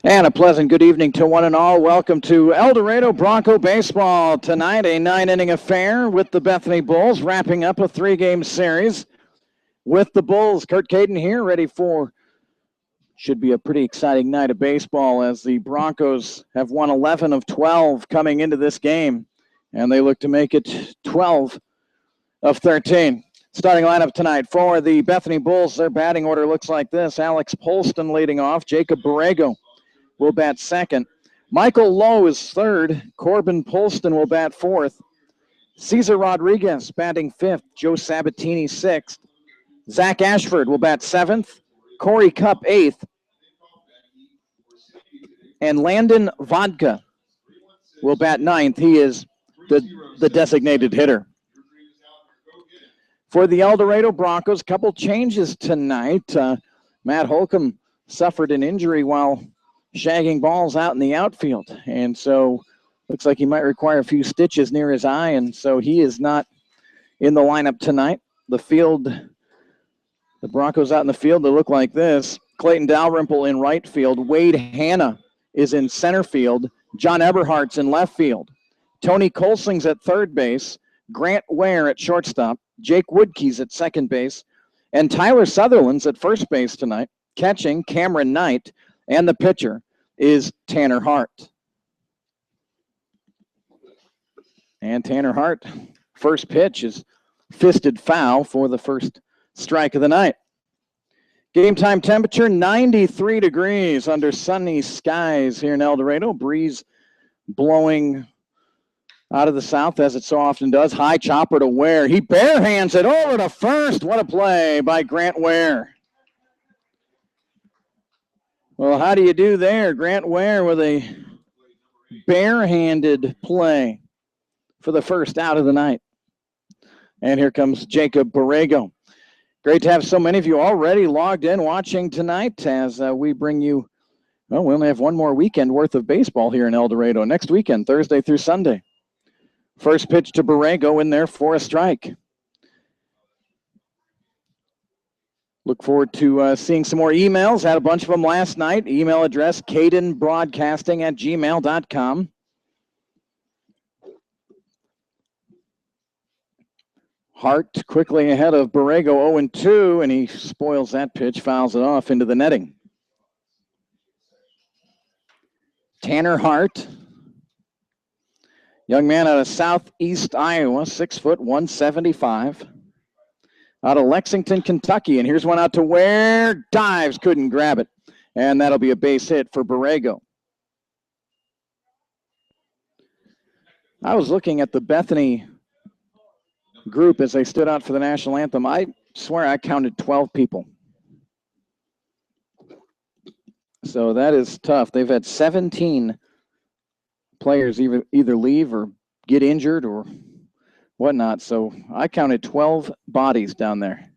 And a pleasant good evening to one and all. Welcome to El Dorado Bronco Baseball. Tonight, a 9-inning affair with the Bethany Bulls, wrapping up a 3-game series with the Bulls. Kurt Caden here, ready for should be a pretty exciting night of baseball as the Broncos have won 11 of 12 coming into this game, and they look to make it 12 of 13. Starting lineup tonight for the Bethany Bulls, their batting order looks like this. Alex Polston leading off, Jacob Borrego will bat second. Michael Lowe is third. Corbin Polston will bat fourth. Cesar Rodriguez batting fifth. Joe Sabatini sixth. Zach Ashford will bat seventh. Corey Cup eighth. And Landon Vodka will bat ninth. He is the designated hitter. For the El Dorado Broncos, couple changes tonight. Matt Holcomb suffered an injury while shagging balls out in the outfield, and so looks like he might require a few stitches near his eye, and so he is not in the lineup tonight. The Broncos out in the field, they look like this. Clayton Dalrymple in right field. Wade Hanna is in center field. John Eberhardt's in left field. Tony Colsing's at third base. Grant Ware at shortstop. Jake Woodkeys at second base. And Tyler Sutherland's at first base tonight. Catching, Cameron Knight. And the pitcher is Tanner Hart. And Tanner Hart, first pitch is fisted foul for the first strike of the night. Game time temperature, 93 degrees under sunny skies here in El Dorado. Breeze blowing out of the south as it so often does. High chopper to Ware. He barehands it over to first. What a play by Grant Ware. Well, how do you do there? Grant Ware with a barehanded play for the first out of the night. And here comes Jacob Borrego. Great to have so many of you already logged in watching tonight as we bring you, well, we only have one more weekend worth of baseball here in El Dorado. Next weekend, Thursday through Sunday. First pitch to Borrego in there for a strike. Look forward to seeing some more emails. Had a bunch of them last night. Email address, cadenbroadcasting@gmail.com. Hart quickly ahead of Borrego, 0-2, and he spoils that pitch, fouls it off into the netting. Tanner Hart, young man out of southeast Iowa, 6 foot, 175. Out of Lexington, Kentucky. And here's one out to Ware. Dives, couldn't grab it. And that'll be a base hit for Borrego. I was looking at the Bethany group as they stood out for the national anthem. I swear I counted 12 people. So that is tough. They've had 17 players either leave or get injured or whatnot. So I counted 12 bodies down there.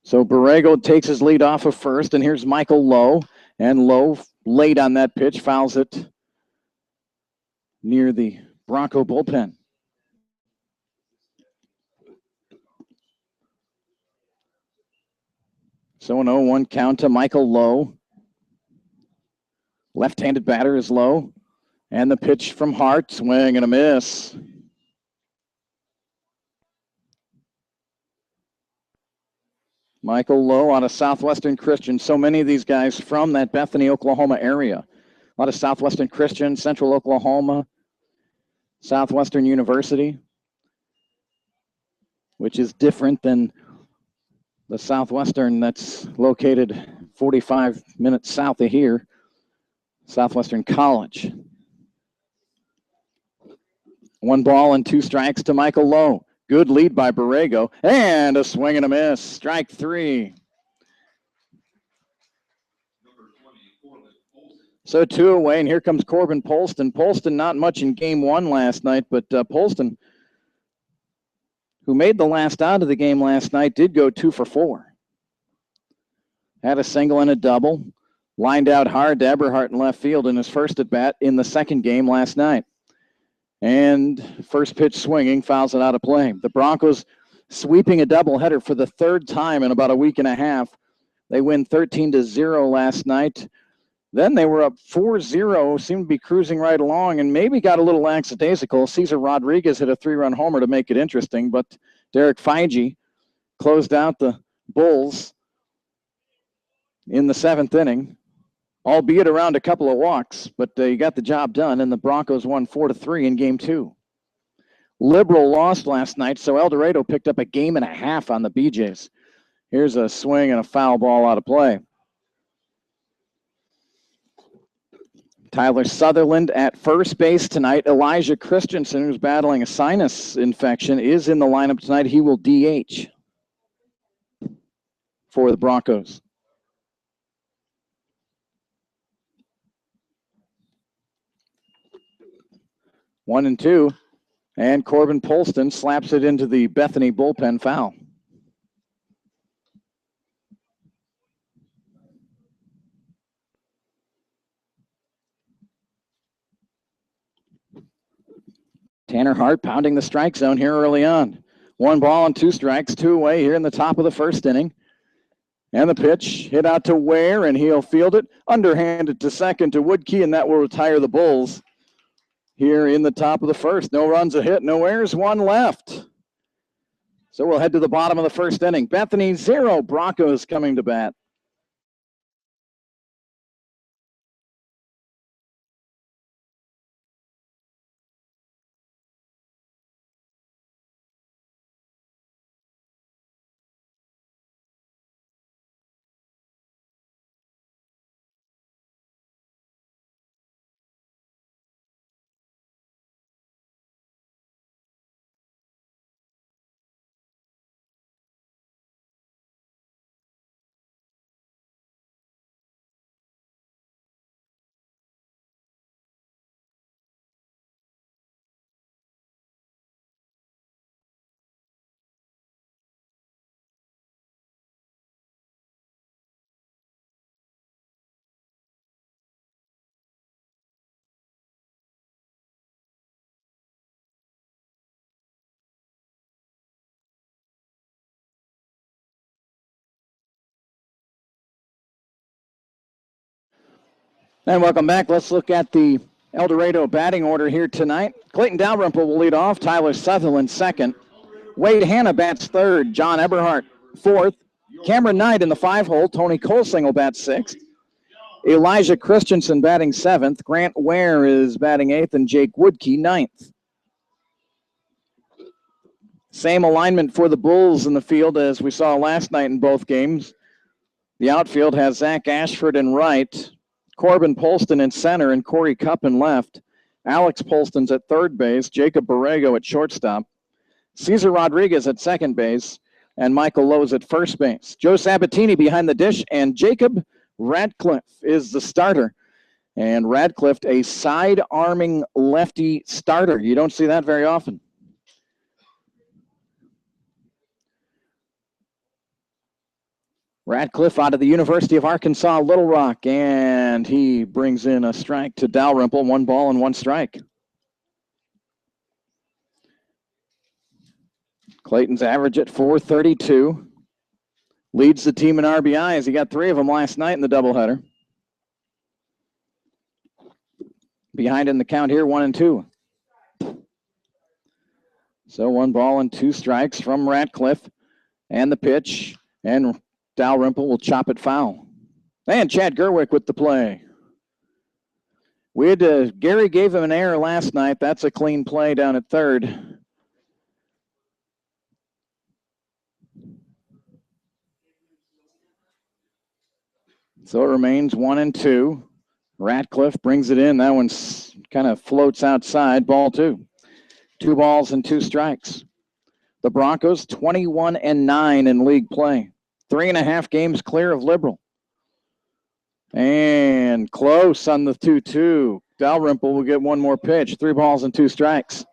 So Borrego takes his lead off of first, and here's Michael Lowe. And Lowe, late on that pitch, fouls it near the Bronco bullpen. So an 0-1 count to Michael Lowe. Left-handed batter is Lowe. And the pitch from Hart, swing and a miss. Michael Lowe out of Southwestern Christian. So many of these guys from that Bethany, Oklahoma area. A lot of Southwestern Christian, Central Oklahoma, Southwestern University, which is different than the Southwestern that's located 45 minutes south of here, Southwestern College. 1 ball and 2 strikes to Michael Lowe. Good lead by Borrego, and a swing and a miss. Strike 3. So 2 away, and here comes Corbin Polston. Polston not much in game 1 last night, but Polston, who made the last out of the game last night, did go 2 for 4. Had a single and a double. Lined out hard to Eberhardt in left field in his first at-bat in the second game last night. And first pitch swinging, fouls it out of play. The Broncos sweeping a doubleheader for the 3rd time in about a week and a half. They win 13-0 last night. Then they were up 4-0, seemed to be cruising right along, and maybe got a little lackadaisical. Cesar Rodriguez hit a 3-run homer to make it interesting, but Derek Feige closed out the Bulls in the 7th inning, albeit around a couple of walks, but he got the job done, and the Broncos won 4-3 in Game 2. Liberal lost last night, so El Dorado picked up a game and a half on the BJs. Here's a swing and a foul ball out of play. Tyler Sutherland at first base tonight. Elijah Christensen, who's battling a sinus infection, is in the lineup tonight. He will DH for the Broncos. One and two, and Corbin Polston slaps it into the Bethany bullpen foul. Tanner Hart pounding the strike zone here early on. 1 ball and 2 strikes, 2 away here in the top of the 1st inning. And the pitch hit out to Ware, and he'll field it. Underhanded to second to Woodkey, and that will retire the Bulls here in the top of the 1st. No runs, a hit, no errors, 1 left. So we'll head to the bottom of the 1st inning. Bethany 0, Broncos coming to bat. And welcome back. Let's look at the El Dorado batting order here tonight. Clayton Dalrymple will lead off. Tyler Sutherland second. Wade Hanna bats third. John Eberhardt fourth. Cameron Knight in the 5-hole. Tony Colsingle bats sixth. Elijah Christensen batting 7th. Grant Ware is batting 8th, and Jake Woodkey 9th. Same alignment for the Bulls in the field as we saw last night in both games. The outfield has Zach Ashford in right, Corbin Polston in center, and Corey Cupp in left. Alex Polston's at third base, Jacob Borrego at shortstop, Cesar Rodriguez at second base, and Michael Lowe's at first base. Joe Sabatini behind the dish, and Jacob Radcliffe is the starter. And Radcliffe, a side-arming lefty starter. You don't see that very often. Radcliffe out of the University of Arkansas, Little Rock, and he brings in a strike to Dalrymple, 1 ball and 1 strike. Clayton's average at .432. Leads the team in RBIs. He got 3 of them last night in the doubleheader. Behind in the count here, 1 and 2. So 1 ball and 2 strikes from Radcliffe. And the pitch, and Dalrymple will chop it foul. And Chad Gerwick with the play. Gary gave him an error last night. That's a clean play down at third. So it remains 1 and 2. Radcliffe brings it in. That one's kind of floats outside. Ball 2. 2 balls and 2 strikes. The Broncos 21-9 in league play. 3.5 games clear of Liberal. And close on the 2-2. Dalrymple will get 1 more pitch. 3 balls and 2 strikes.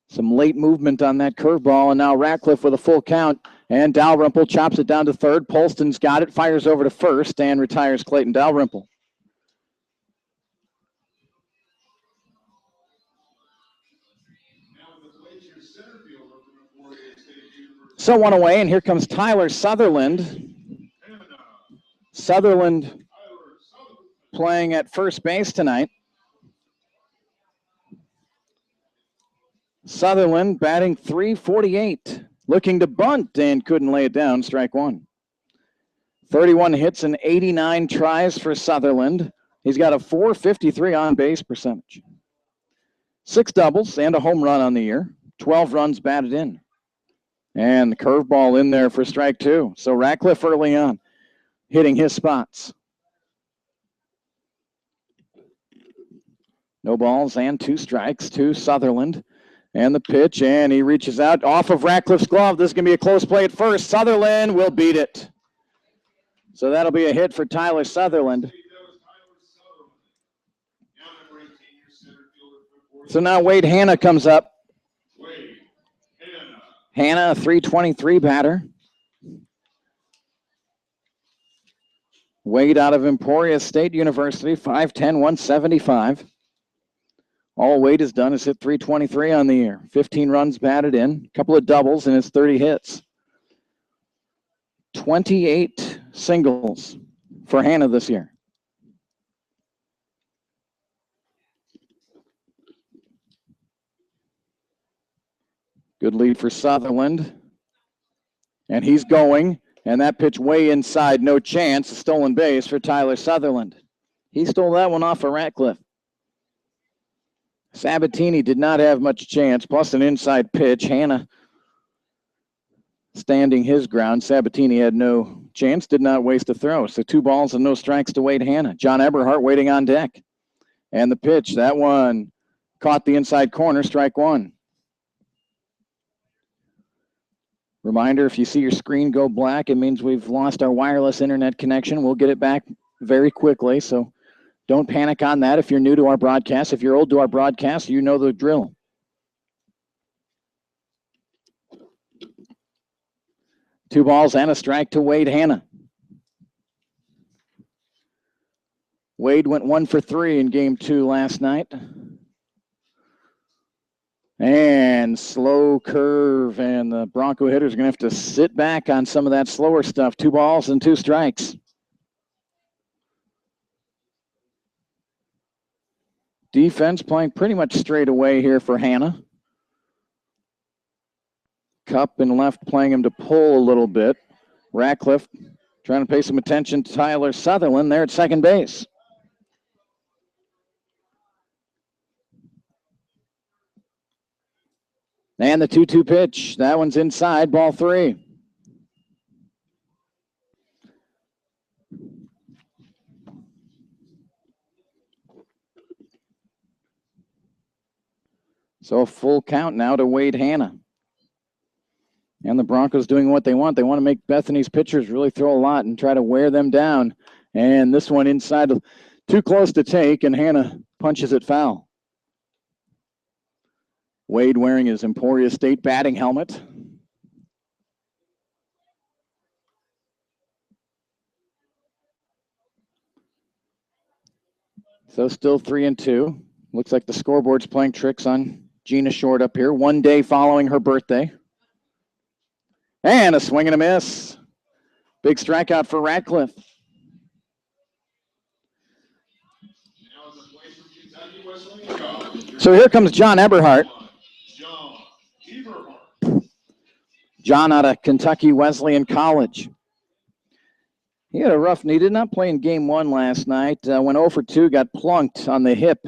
Some late movement on that curveball, and now Radcliffe with a full count. And Dalrymple chops it down to third. Polston's got it, fires over to first, and retires Clayton Dalrymple. So 1 away, and here comes Tyler Sutherland. Sutherland playing at first base tonight. Sutherland batting .348, looking to bunt and couldn't lay it down, strike one. 31 hits and 89 tries for Sutherland. He's got a .453 on-base percentage. 6 doubles and a home run on the year. 12 runs batted in. And the curveball in there for strike two. So Ratcliffe early on hitting his spots. No balls and 2 strikes to Sutherland. And the pitch, and he reaches out off of Ratcliffe's glove. This is going to be a close play at first. Sutherland will beat it. So that'll be a hit for Tyler Sutherland. So now Wade Hanna comes up. Hanna, a .323 batter. Wade out of Emporia State University, 5'10", 175. All Wade has done is hit .323 on the year. 15 runs batted in, a couple of doubles in his 30 hits. 28 singles for Hanna this year. Good lead for Sutherland. And he's going, and that pitch way inside, no chance. A stolen base for Tyler Sutherland. He stole that one off of Ratcliffe. Sabatini did not have much chance, plus an inside pitch. Hanna standing his ground. Sabatini had no chance, did not waste a throw. So 2 balls and no strikes to Wade Hanna. John Eberhardt waiting on deck. And the pitch, that one caught the inside corner, strike one. Reminder, if you see your screen go black, it means we've lost our wireless internet connection. We'll get it back very quickly, so don't panic on that if you're new to our broadcast. If you're old to our broadcast, you know the drill. Two balls and a strike to Wade Hanna. Wade went 1 for 3 in game 2 last night. And slow curve, and the Bronco hitters are going to have to sit back on some of that slower stuff. 2 balls and 2 strikes. Defense playing pretty much straight away here for Hanna. Cup and left playing him to pull a little bit. Ratcliffe trying to pay some attention to Tyler Sutherland there at second base. And the 2-2 pitch. That one's inside, ball 3. So a full count now to Wade Hanna. And the Broncos doing what they want. They want to make Bethany's pitchers really throw a lot and try to wear them down. And this one inside, too close to take, and Hanna punches it foul. Wade wearing his Emporia State batting helmet. So still 3-2. Looks like the scoreboard's playing tricks on Gina Short up here. 1 day following her birthday. And a swing and a miss. Big strikeout for Ratcliffe. So here comes John Eberhardt. John out of Kentucky Wesleyan College. He had a rough knee. He did not play in game 1 last night. Went 0 for 2, got plunked on the hip.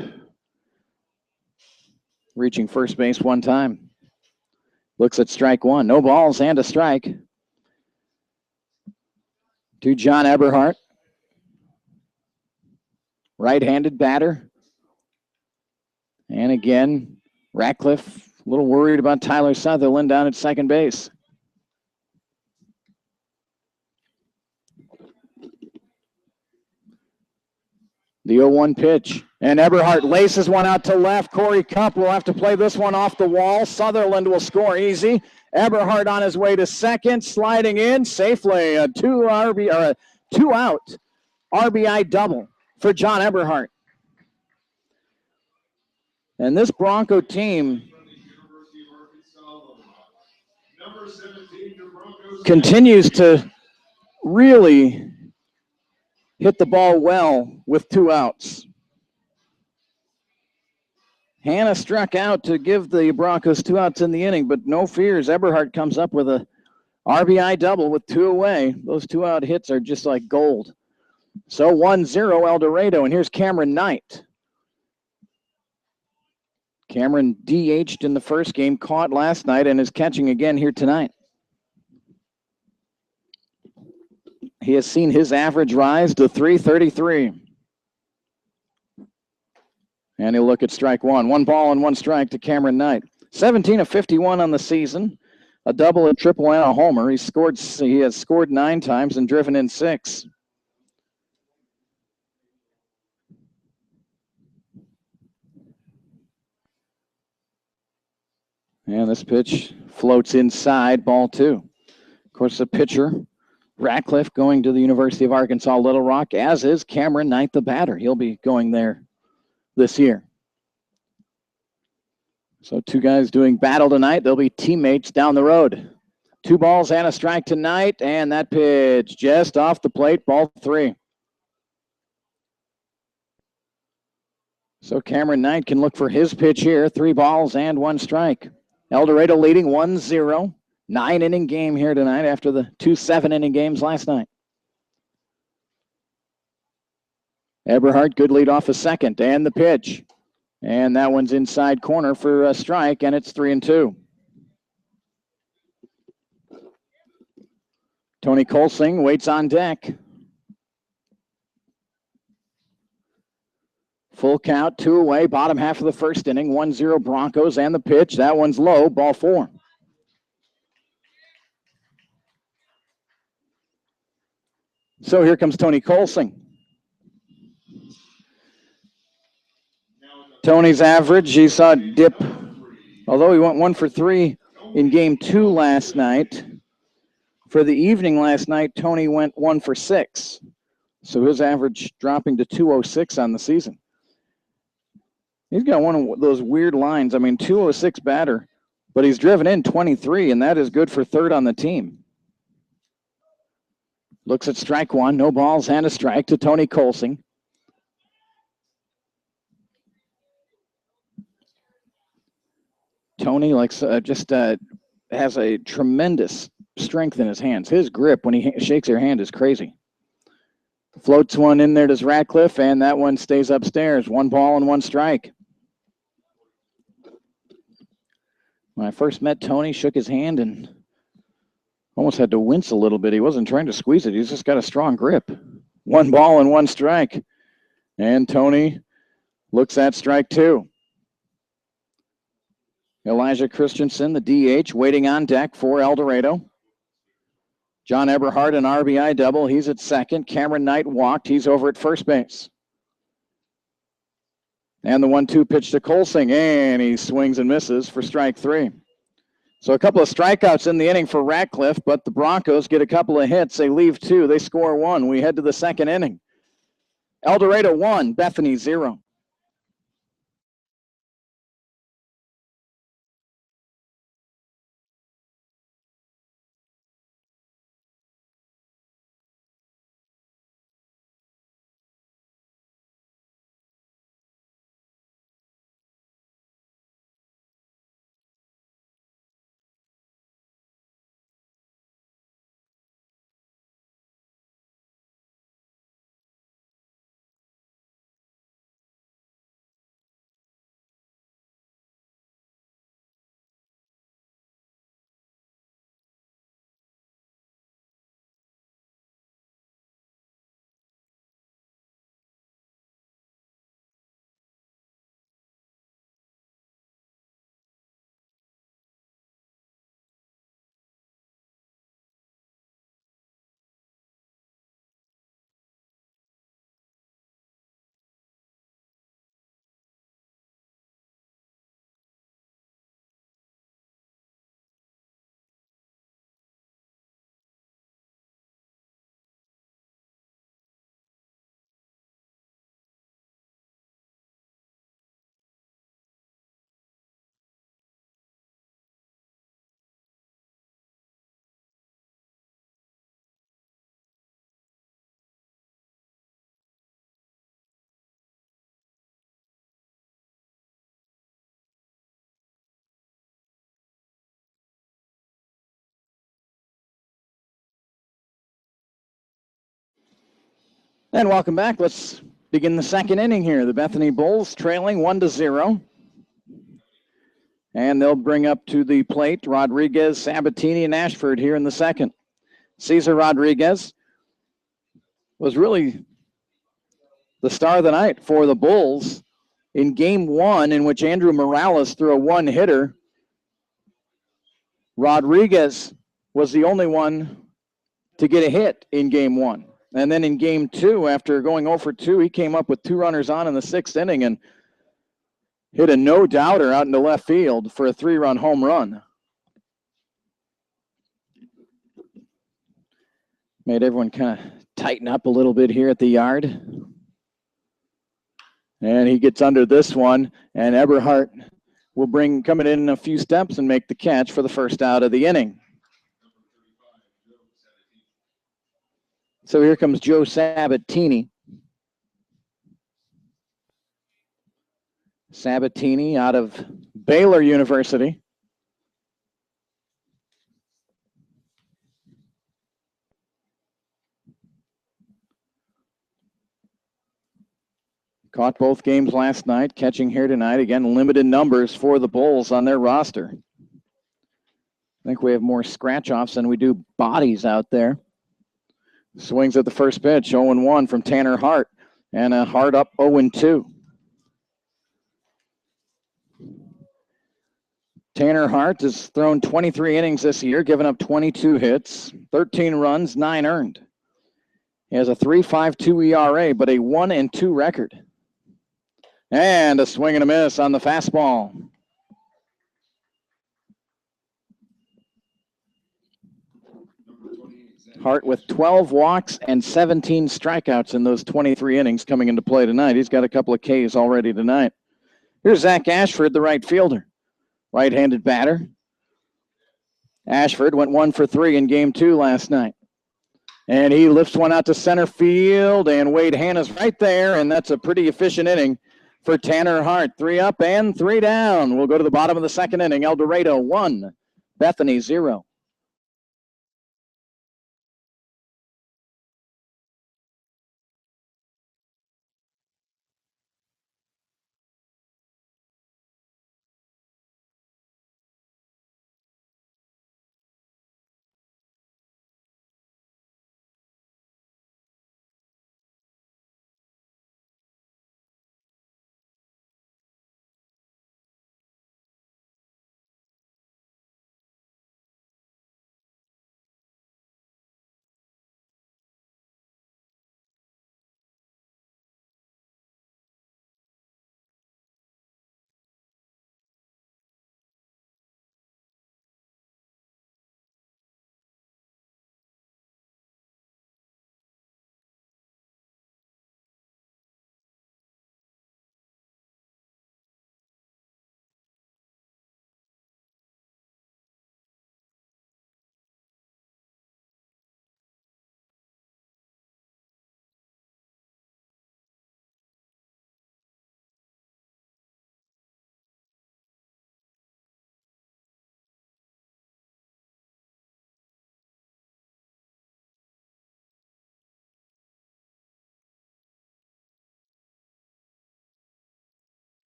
Reaching first base 1 time. Looks at strike 1. No balls and a strike. To John Eberhardt. Right-handed batter. And again, Ratcliffe a little worried about Tyler Sutherland down at second base. The 0-1 pitch. And Eberhardt laces one out to left. Corey Cup will have to play this one off the wall. Sutherland will score easy. Eberhardt on his way to second, sliding in safely. A 2-out RBI double for John Eberhardt. And this Bronco team continues to really hit the ball well with 2 outs. Hannah struck out to give the Broncos 2 outs in the inning, but no fears. Eberhardt comes up with a RBI double with 2 away. Those 2-out hits are just like gold. So 1-0 El Dorado, and here's Cameron Knight. Cameron DH'd in the first game, caught last night, and is catching again here tonight. He has seen his average rise to .333. And he'll look at strike one. 1 ball and 1 strike to Cameron Knight. 17 of 51 on the season. A double, a triple, and a homer. He has scored 9 times and driven in 6. And this pitch floats inside, ball 2. Of course, the pitcher, Ratcliffe, going to the University of Arkansas Little Rock, as is Cameron Knight, the batter. He'll be going there this year. So 2 guys doing battle tonight. They'll be teammates down the road. 2 balls and a strike tonight, and that pitch just off the plate, ball 3. So Cameron Knight can look for his pitch here. 3 balls and 1 strike. El Dorado leading 1-0. 9-inning game here tonight after the 2 7-inning games last night. Eberhardt, good lead off a second, and the pitch. And that one's inside corner for a strike, and it's 3-2. Tony Colsing waits on deck. Full count, 2 away, bottom half of the first inning, 1-0 Broncos, and the pitch. That one's low, ball 4. So here comes Tony Colsing. Tony's average, he saw a dip, although he went 1 for 3 in game 2 last night. For the evening last night, Tony went 1 for 6. So his average dropping to 206 on the season. He's got one of those weird lines. I mean, 206 batter, but he's driven in 23, and that is good for 3rd on the team. Looks at strike 1, no balls and a strike to Tony Colsing. Tony has a tremendous strength in his hands. His grip when he shakes your hand is crazy. Floats one in there to Ratcliffe, and that one stays upstairs. 1 ball and 1 strike. When I first met Tony, shook his hand and almost had to wince a little bit. He wasn't trying to squeeze it. He's just got a strong grip. 1 ball and 1 strike. And Tony looks at strike 2. Elijah Christensen, the DH, waiting on deck for El Dorado. John Eberhardt, an RBI double. He's at second. Cameron Knight walked. He's over at first base. And the 1-2 pitch to Colsing, and he swings and misses for strike 3. So a couple of strikeouts in the inning for Ratcliffe, but the Broncos get a couple of hits. They leave 2. They score 1. We head to the 2nd inning. El Dorado 1, Bethany 0. And welcome back. Let's begin the second inning here. The Bethany Bulls trailing 1-0. And they'll bring up to the plate Rodriguez, Sabatini, and Ashford here in the second. Cesar Rodriguez was really the star of the night for the Bulls in game one, in which Andrew Morales threw a one-hitter. Rodriguez was the only one to get a hit in game one. And then in game two, after going 0 for 2, he came up with 2 runners on in the 6th inning and hit a no-doubter out into left field for a 3-run home run. Made everyone kind of tighten up a little bit here at the yard. And he gets under this one, and Eberhardt will coming in a few steps and make the catch for the first out of the inning. So here comes Joe Sabatini. Sabatini out of Baylor University. Caught both games last night, catching here tonight. Again, limited numbers for the Bulls on their roster. I think we have more scratch-offs than we do bodies out there. Swings at the first pitch, 0-1 from Tanner Hart, and a Hart up 0-2. Tanner Hart has thrown 23 innings this year, given up 22 hits, 13 runs, 9 earned. He has a 3.52 ERA, but a 1-2 record. And a swing and a miss on the fastball. Hart with 12 walks and 17 strikeouts in those 23 innings coming into play tonight. He's got a couple of Ks already tonight. Here's Zach Ashford, the right fielder. Right-handed batter. Ashford went 1 for 3 in game 2 last night. And he lifts one out to center field, and Wade Hanna's right there, and that's a pretty efficient inning for Tanner Hart. 3 up and 3 down. We'll go to the bottom of the second inning. El Dorado 1, Bethany 0.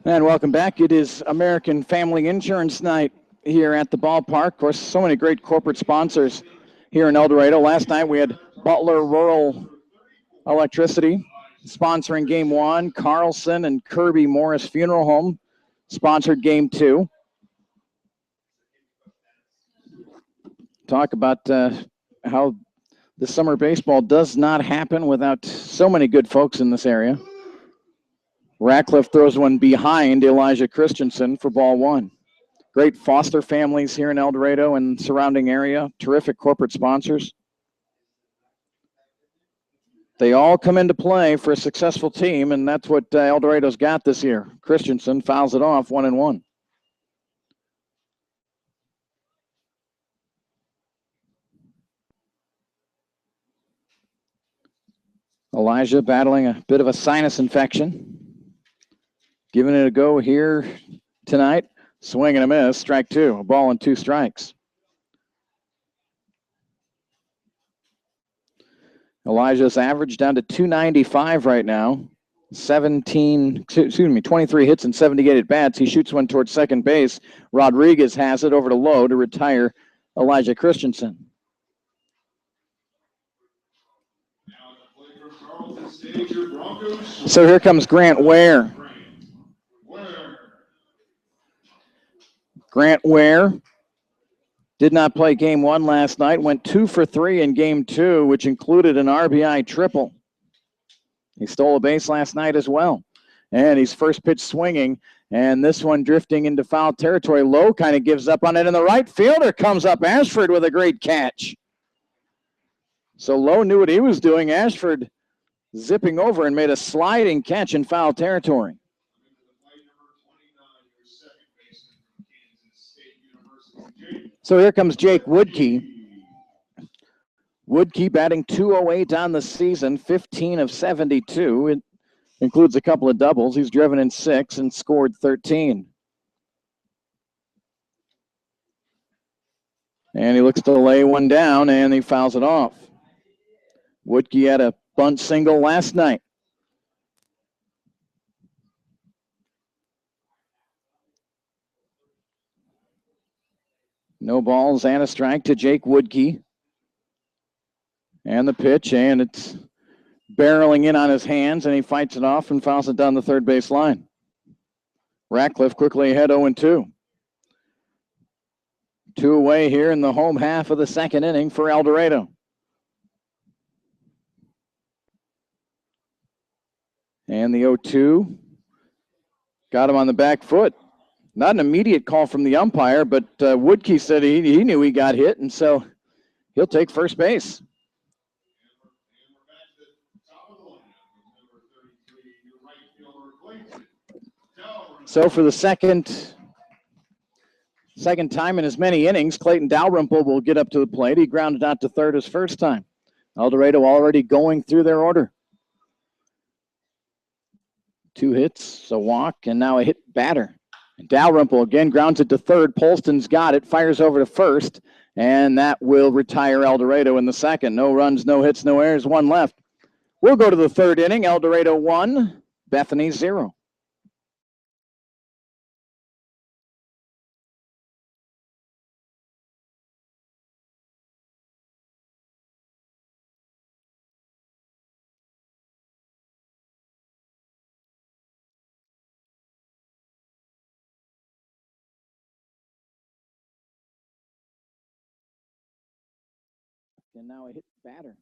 And welcome back. It is American Family Insurance Night here at the ballpark. Of course, so many great corporate sponsors here in El Dorado. Last night we had Butler Rural Electricity sponsoring game 1. Carlson and Kirby Morris Funeral Home sponsored game 2. Talk about how the summer baseball does not happen without so many good folks in this area. Ratcliffe throws one behind Elijah Christensen for ball 1. Great foster families here in El Dorado and surrounding area. Terrific corporate sponsors. They all come into play for a successful team, and that's what El Dorado's got this year. Christensen fouls it off 1-1. Elijah battling a bit of a sinus infection. Giving it a go here tonight. Swing and a miss, strike 2. A ball and 2 strikes. Elijah's average down to 295 right now. 23 hits and 78 at bats. He shoots one towards second base. Rodriguez has it over to Lowe to retire Elijah Christensen. So here comes Grant Ware. Grant Ware did not play game one last night, went 2 for 3 in game two, which included an RBI triple. He stole a base last night as well. And he's first pitch swinging, and this one drifting into foul territory. Lowe kind of gives up on it, and the right fielder comes up. Ashford with a great catch. So Lowe knew what he was doing. Ashford zipping over and made a sliding catch in foul territory. So here comes Jake Woodkey. Woodkey batting .208 on the season, 15 of 72. It includes a couple of doubles. He's driven in 6 and scored 13. And he looks to lay one down, and he fouls it off. Woodkey had a bunt single last night. No balls and a strike to Jake Woodkey. And the pitch, and it's barreling in on his hands, and he fights it off and fouls it down the third base line. Ratcliffe quickly ahead 0-2. 2 away here in the home half of the second inning for El Dorado. And the 0-2 got him on the back foot. Not an immediate call from the umpire, but Woodkey said he knew he got hit, and so he'll take first base. So for the second time in as many innings, Clayton Dalrymple will get up to the plate. He grounded out to third his first time. El Dorado already going through their order. 2 hits, a walk, and now a hit batter. And Dalrymple again grounds it to third. Polston's got it, fires over to first, and that will retire El Dorado in the second. No runs, no hits, no errors, 1 left. We'll go to the third inning. El Dorado 1, Bethany 0. And now a hit batter.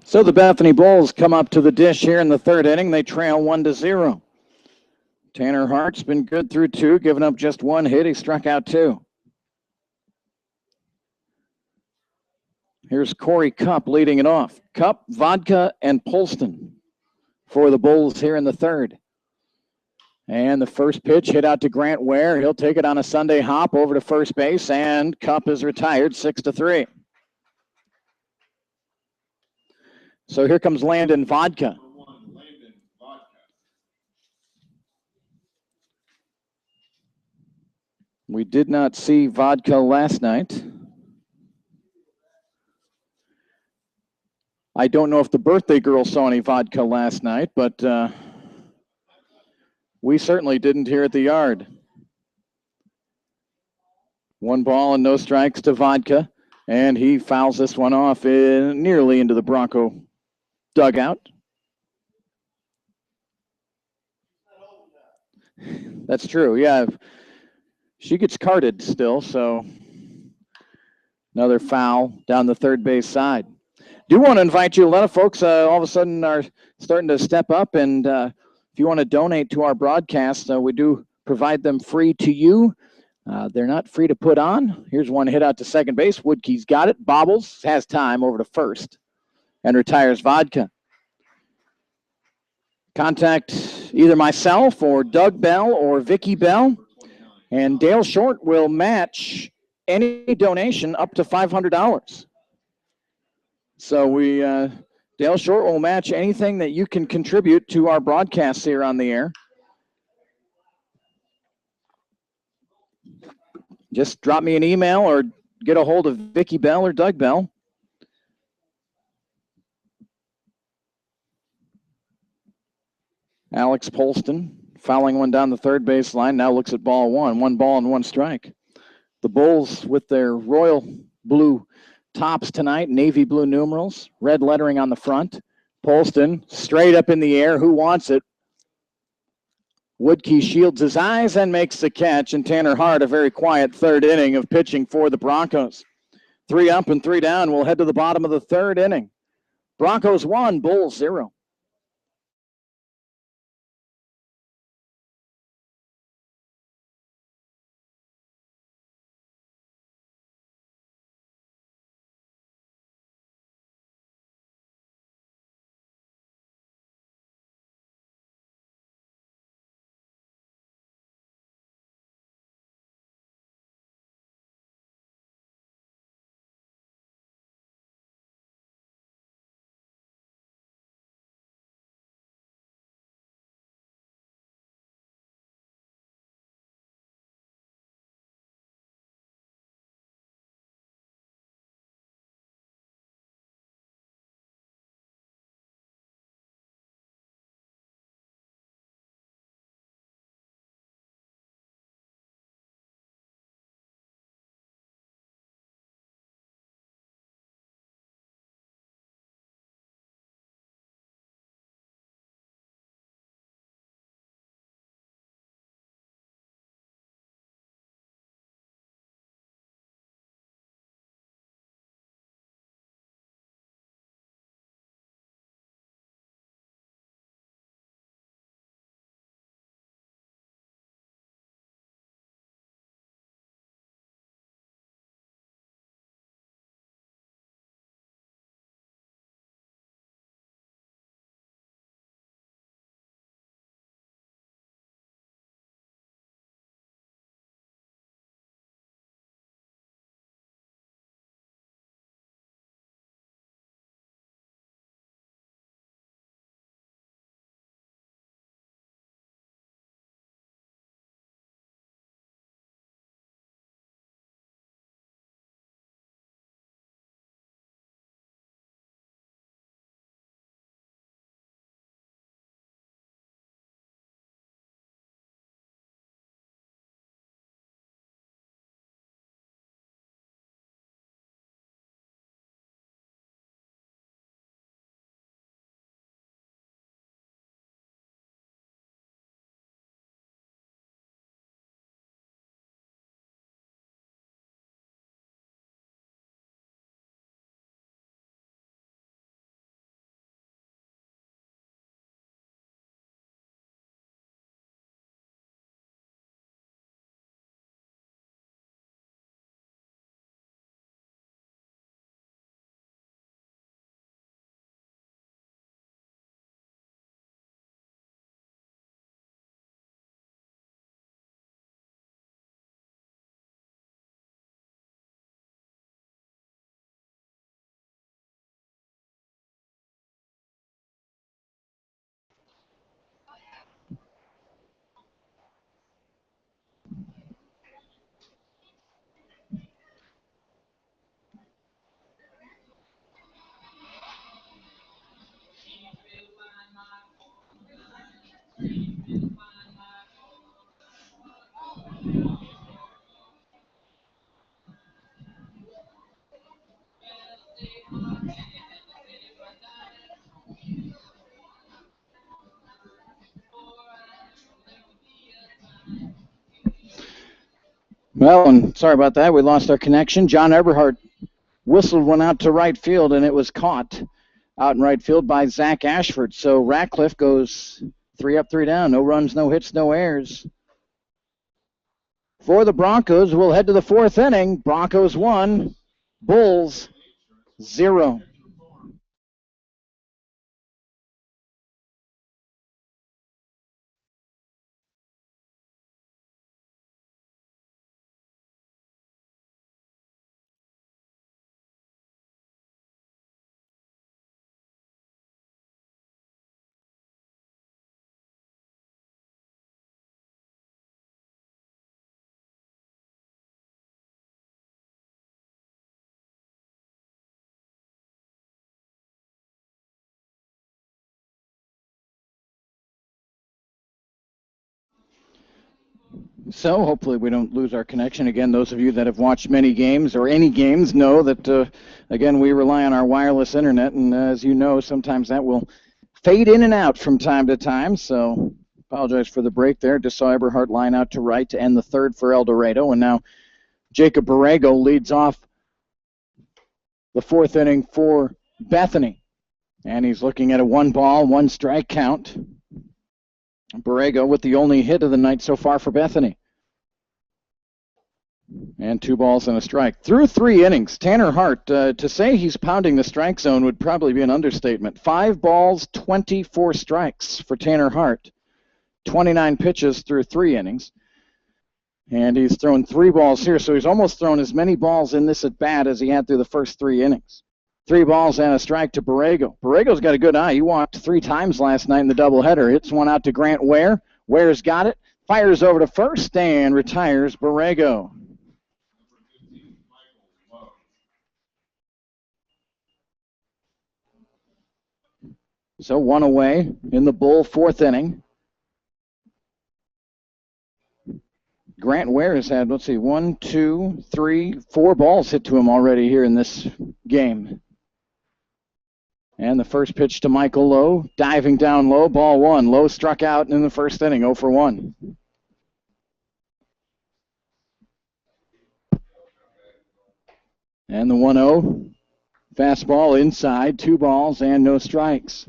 So the Bethany Bulls come up to the dish here in the third inning. They trail 1-0. Tanner Hart's been good through 2, giving up just 1 hit. He struck out 2. Here's Corey Cupp leading it off. Cupp, Vodka, and Polston for the Bulls here in the third. And the first pitch hit out to Grant Ware. He'll take it on a Sunday hop over to first base, and Cupp is retired 6-3. So here comes Landon Vodka. We did not see Vodka last night. I don't know if the birthday girl saw any Vodka last night, but we certainly didn't here at the yard. 1 ball and no strikes to Vodka. And he fouls this one off nearly into the Bronco dugout. That's true. Yeah. She gets carded still, so another foul down the third base side. Do want to invite you. A lot of folks all of a sudden are starting to step up, and if you want to donate to our broadcast, we do provide them free to you. They're not free to put on. Here's one hit out to second base. Woodkey's got it. Bobbles has time over to first and retires Vodka. Contact either myself or Doug Bell or Vicky Bell, and Dale Short will match any donation up to $500. So Dale Short will match anything that you can contribute to our broadcasts here on the air. Just drop me an email or get a hold of Vicky Bell or Doug Bell. Alex Polston fouling one down the third base line. Now looks at ball one. 1 ball and 1 strike. The Bulls with their royal blue tops tonight, navy blue numerals, red lettering on the front. Polston straight up in the air. Who wants it? Woodkey shields his eyes and makes the catch, and Tanner Hart, a very quiet third inning of pitching for the Broncos. 3 up and 3 down. We'll head to the bottom of the third inning. Broncos 1, Bulls 0. Well, and sorry about that. We lost our connection. John Eberhardt whistled one out to right field, and it was caught out in right field by Zach Ashford. So Ratcliffe goes 3 up, 3 down. No runs, no hits, no errors. For the Broncos, we'll head to the 4th inning. Broncos 1, Bulls 0. So hopefully we don't lose our connection. Again, those of you that have watched many games or any games know that, again, we rely on our wireless internet. And as you know, sometimes that will fade in and out from time to time. So apologize for the break there. Just saw Eberhardt line out to right to end the 3rd for El Dorado. And now Jacob Borrego leads off the 4th inning for Bethany. And he's looking at a 1-ball, 1-strike count. Borrego with the only hit of the night so far for Bethany. And 2 balls and a strike. Through 3 innings, Tanner Hart, to say he's pounding the strike zone would probably be an understatement. 5 balls, 24 strikes for Tanner Hart. 29 pitches through 3 innings. And he's thrown 3 balls here, so he's almost thrown as many balls in this at-bat as he had through the first 3 innings. 3 balls and a strike to Borrego. Borrego's got a good eye. He walked 3 times last night in the doubleheader. Hits one out to Grant Ware. Ware's got it. Fires over to first and retires Borrego. So 1 away in the Bull 4th inning. Grant Ware has had, 1, 2, 3, 4 balls hit to him already here in this game. And the first pitch to Michael Lowe, diving down low, ball 1. Lowe struck out in the first inning, 0 for 1. And the 1-0, fastball inside, 2 balls and no strikes.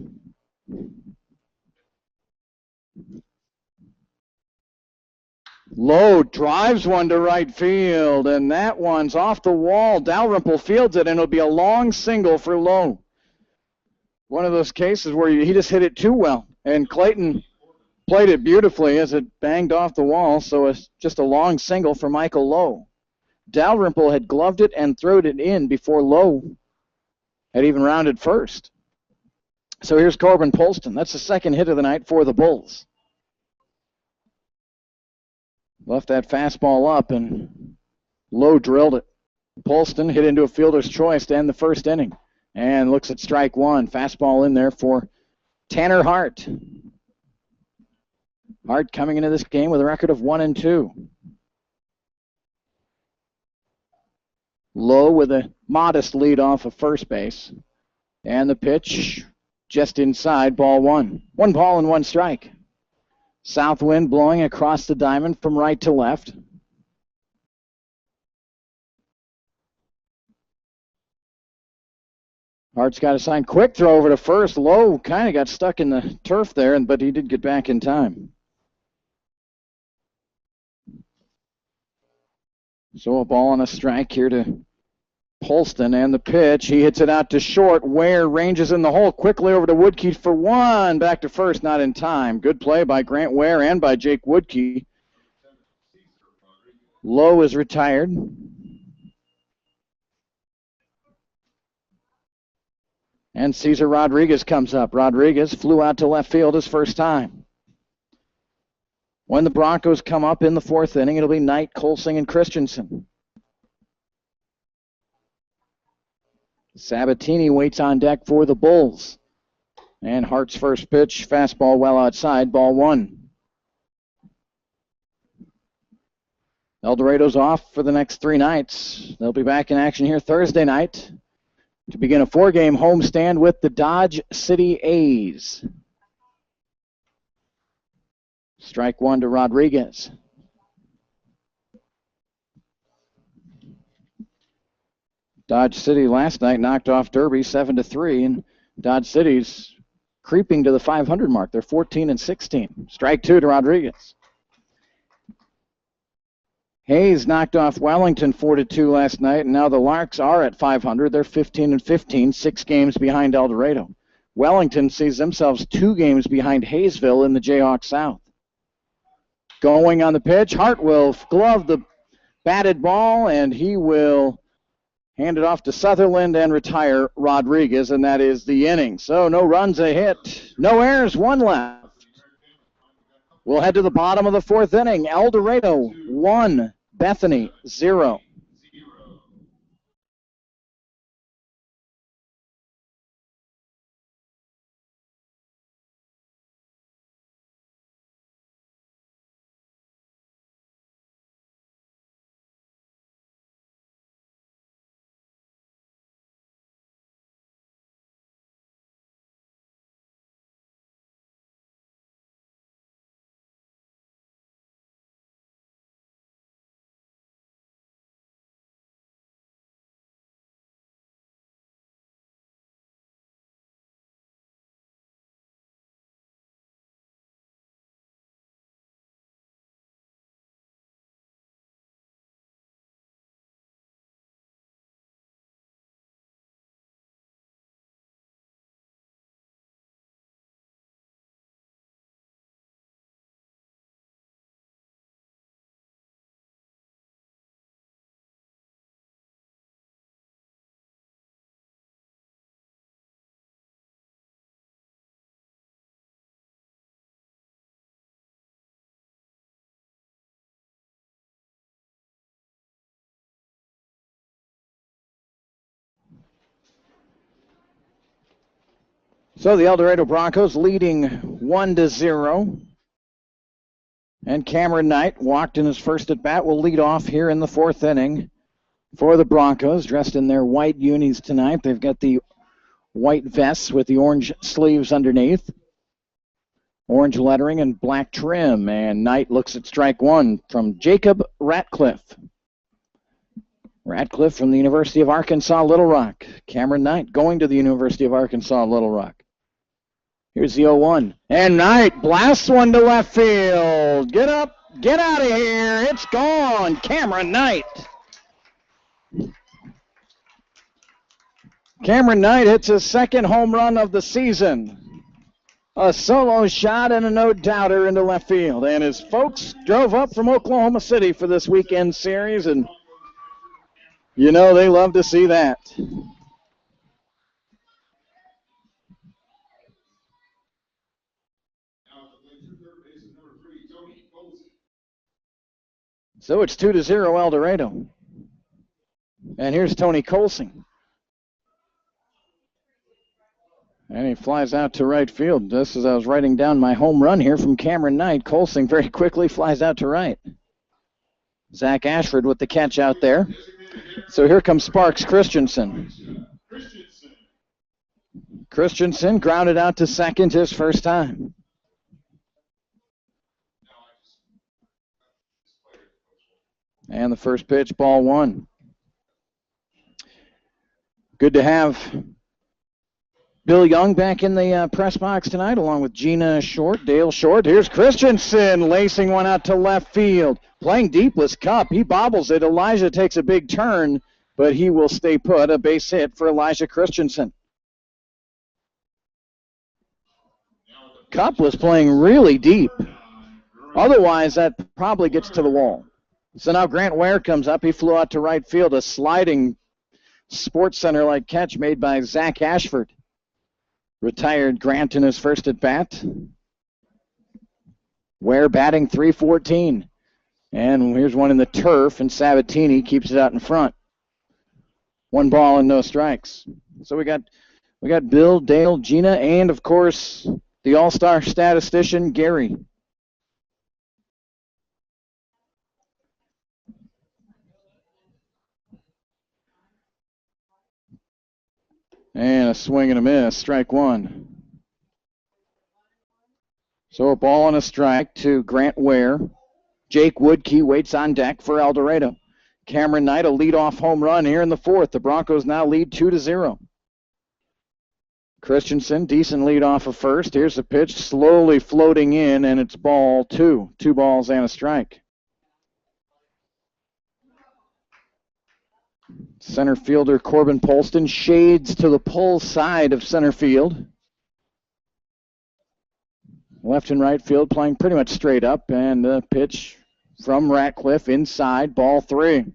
Lowe drives one to right field, and that one's off the wall. Dalrymple fields it, and it'll be a long single for Lowe. One of those cases where he just hit it too well, and Clayton played it beautifully as it banged off the wall, so it's just a long single for Michael Lowe. Dalrymple had gloved it and thrown it in before Lowe had even rounded first. So here's Corbin Polston. That's the 2nd hit of the night for the Bulls. Left that fastball up, and Lowe drilled it. Polston hit into a fielder's choice to end the 1st inning. And looks at strike 1. Fastball in there for Tanner Hart. Hart coming into this game with a record of 1-2. Lowe with a modest lead off of first base. And the pitch just inside, ball 1. 1 ball and 1 strike. South wind blowing across the diamond from right to left. Hart's got a sign. Quick throw over to first. Lowe kind of got stuck in the turf there, but he did get back in time. So a ball and a strike here to Polston, and the pitch. He hits it out to short. Ware ranges in the hole quickly over to Woodkey for 1. Back to first, not in time. Good play by Grant Ware and by Jake Woodkey. Lowe is retired. And Cesar Rodriguez comes up. Rodriguez flew out to left field his first time. When the Broncos come up in the 4th inning, it'll be Knight, Colsing, and Christensen. Sabatini waits on deck for the Bulls. And Hart's first pitch, fastball well outside, ball 1. El Dorado's off for the next 3 nights. They'll be back in action here Thursday night to begin a 4-game homestand with the Dodge City A's. Strike 1 to Rodriguez. Dodge City last night knocked off Derby 7-3, and Dodge City's creeping to the 500 mark. They're 14-16. Strike two to Rodriguez. Hayes knocked off Wellington 4-2 last night, and now the Larks are at 500. They're 15-15, 6 games behind El Dorado. Wellington sees themselves 2 games behind Hayesville in the Jayhawk South. Going on the pitch, Hart will glove the batted ball, and he will hand it off to Sutherland and retire Rodriguez, and that is the inning. So no runs, a hit, no errors, 1 left. We'll head to the bottom of the 4th inning. El Dorado 1, Bethany 0. So the El Dorado Broncos leading 1-0. And Cameron Knight walked in his first at bat, will lead off here in the 4th inning for the Broncos, dressed in their white unis tonight. They've got the white vests with the orange sleeves underneath, orange lettering and black trim. And Knight looks at strike 1 from Jacob Ratcliffe. Ratcliffe from the University of Arkansas, Little Rock. Cameron Knight going to the University of Arkansas, Little Rock. Here's the 0-1. And Knight blasts one to left field. Get up, get out of here. It's gone. Cameron Knight. Cameron Knight hits his 2nd home run of the season. A solo shot and a no-doubter into left field. And his folks drove up from Oklahoma City for this weekend series, and you know they love to see that. So it's 2-0 El Dorado. And here's Tony Colsing. And he flies out to right field. Just as I was writing down my home run here from Cameron Knight, Colsing very quickly flies out to right. Zach Ashford with the catch out there. So here comes Sparks Christensen. Christensen grounded out to second his first time. And the first pitch, ball 1. Good to have Bill Young back in the press box tonight, along with Gina Short, Dale Short. Here's Christensen lacing one out to left field. Playing deep was Cup. He bobbles it. Elijah takes a big turn, but he will stay put. A base hit for Elijah Christensen. Cup was playing really deep. Otherwise, that probably gets to the wall. So now Grant Ware comes up. He flew out to right field. A sliding Sports Center-like catch made by Zach Ashford. Retired Grant in his first at bat. Ware batting .314. And here's one in the turf, and Sabatini keeps it out in front. 1 ball and no strikes. So we got Bill, Dale, Gina, and of course the all-star statistician Gary. And a swing and a miss, strike 1. So a ball and a strike to Grant Ware. Jake Woodkey waits on deck for El Dorado. Cameron Knight, a leadoff home run here in the fourth. The Broncos now lead 2-0. Christensen, decent lead off of first. Here's the pitch, slowly floating in, and it's ball two. 2 balls and a strike. Center fielder Corbin Polston shades to the pull side of center field. Left and right field playing pretty much straight up, and the pitch from Ratcliffe inside, ball 3.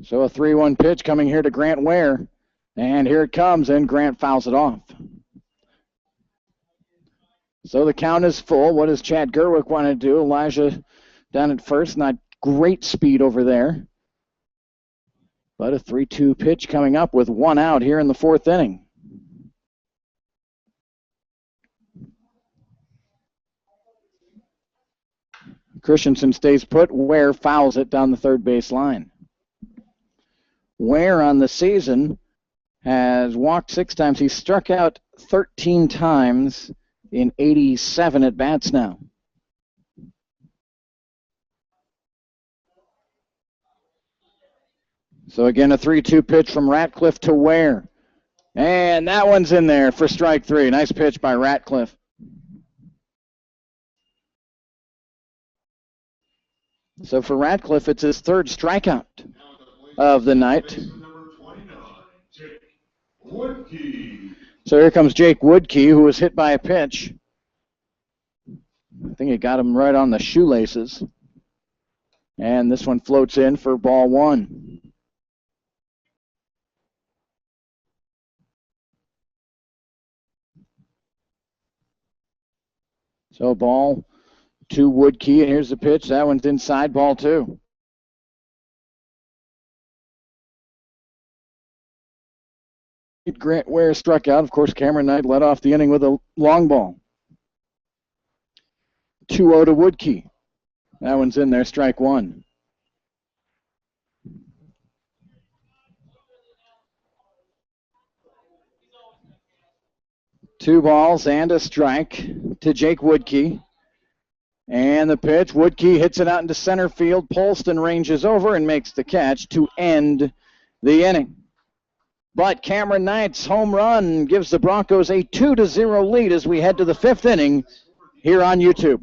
So a 3-1 pitch coming here to Grant Ware. And here it comes, and Grant fouls it off. So the count is full. What does Chad Gerwick want to do? Elijah down at first, not great speed over there. But a 3-2 pitch coming up with 1 out here in the 4th inning. Christensen stays put. Ware fouls it down the third base line. Ware on the season has walked 6 times. He's struck out 13 times in 87 at-bats now. So again, a 3-2 pitch from Ratcliffe to Ware. And that one's in there for strike 3. Nice pitch by Ratcliffe. So for Ratcliffe, it's his 3rd strikeout of the night. So here comes Jake Woodkey, who was hit by a pitch. I think it got him right on the shoelaces. And this one floats in for ball 1. So ball to Woodkey, and here's the pitch. That one's inside, ball 2. Grant Ware struck out. Of course, Cameron Knight led off the inning with a long ball. 2-0 to Woodkey. That one's in there, strike 1. Two balls and a strike to Jake Woodkey. And the pitch, Woodkey hits it out into center field. Polston ranges over and makes the catch to end the inning. But Cameron Knight's home run gives the Broncos a 2-0 lead as we head to the 5th inning here on YouTube.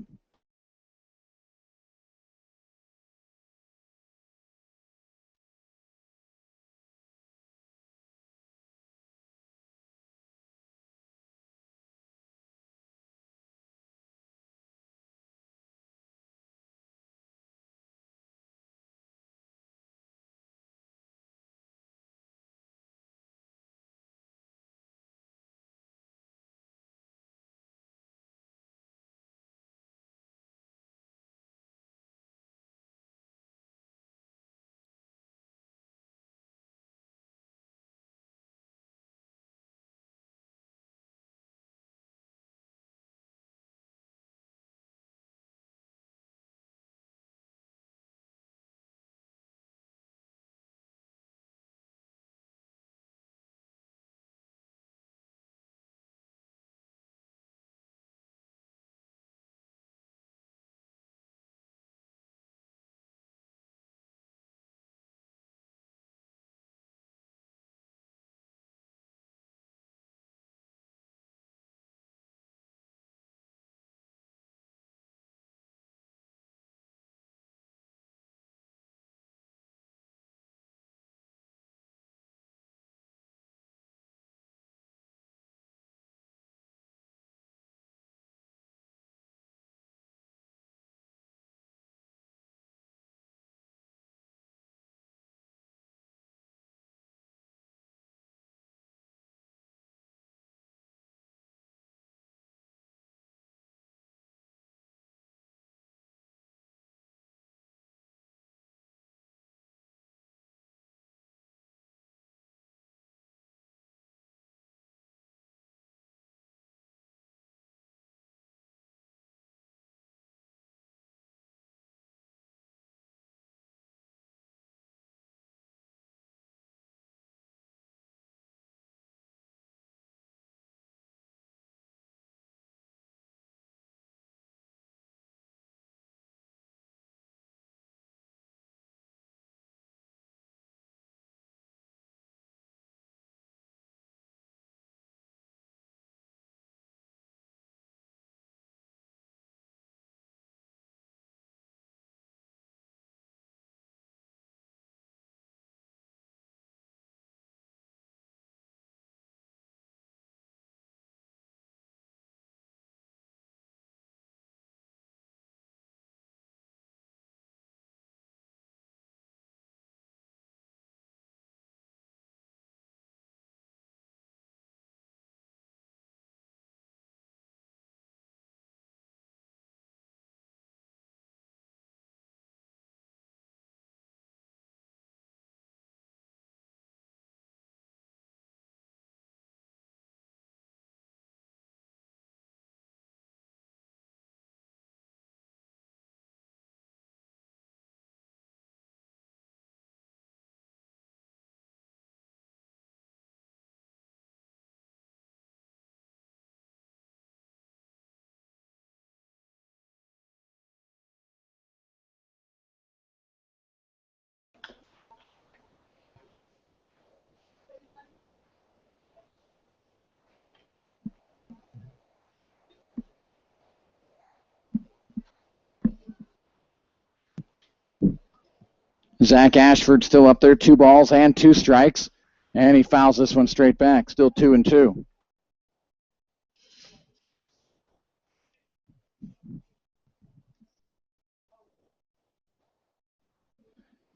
Zach Ashford still up there, 2 balls and 2 strikes. And he fouls this one straight back, still 2-2.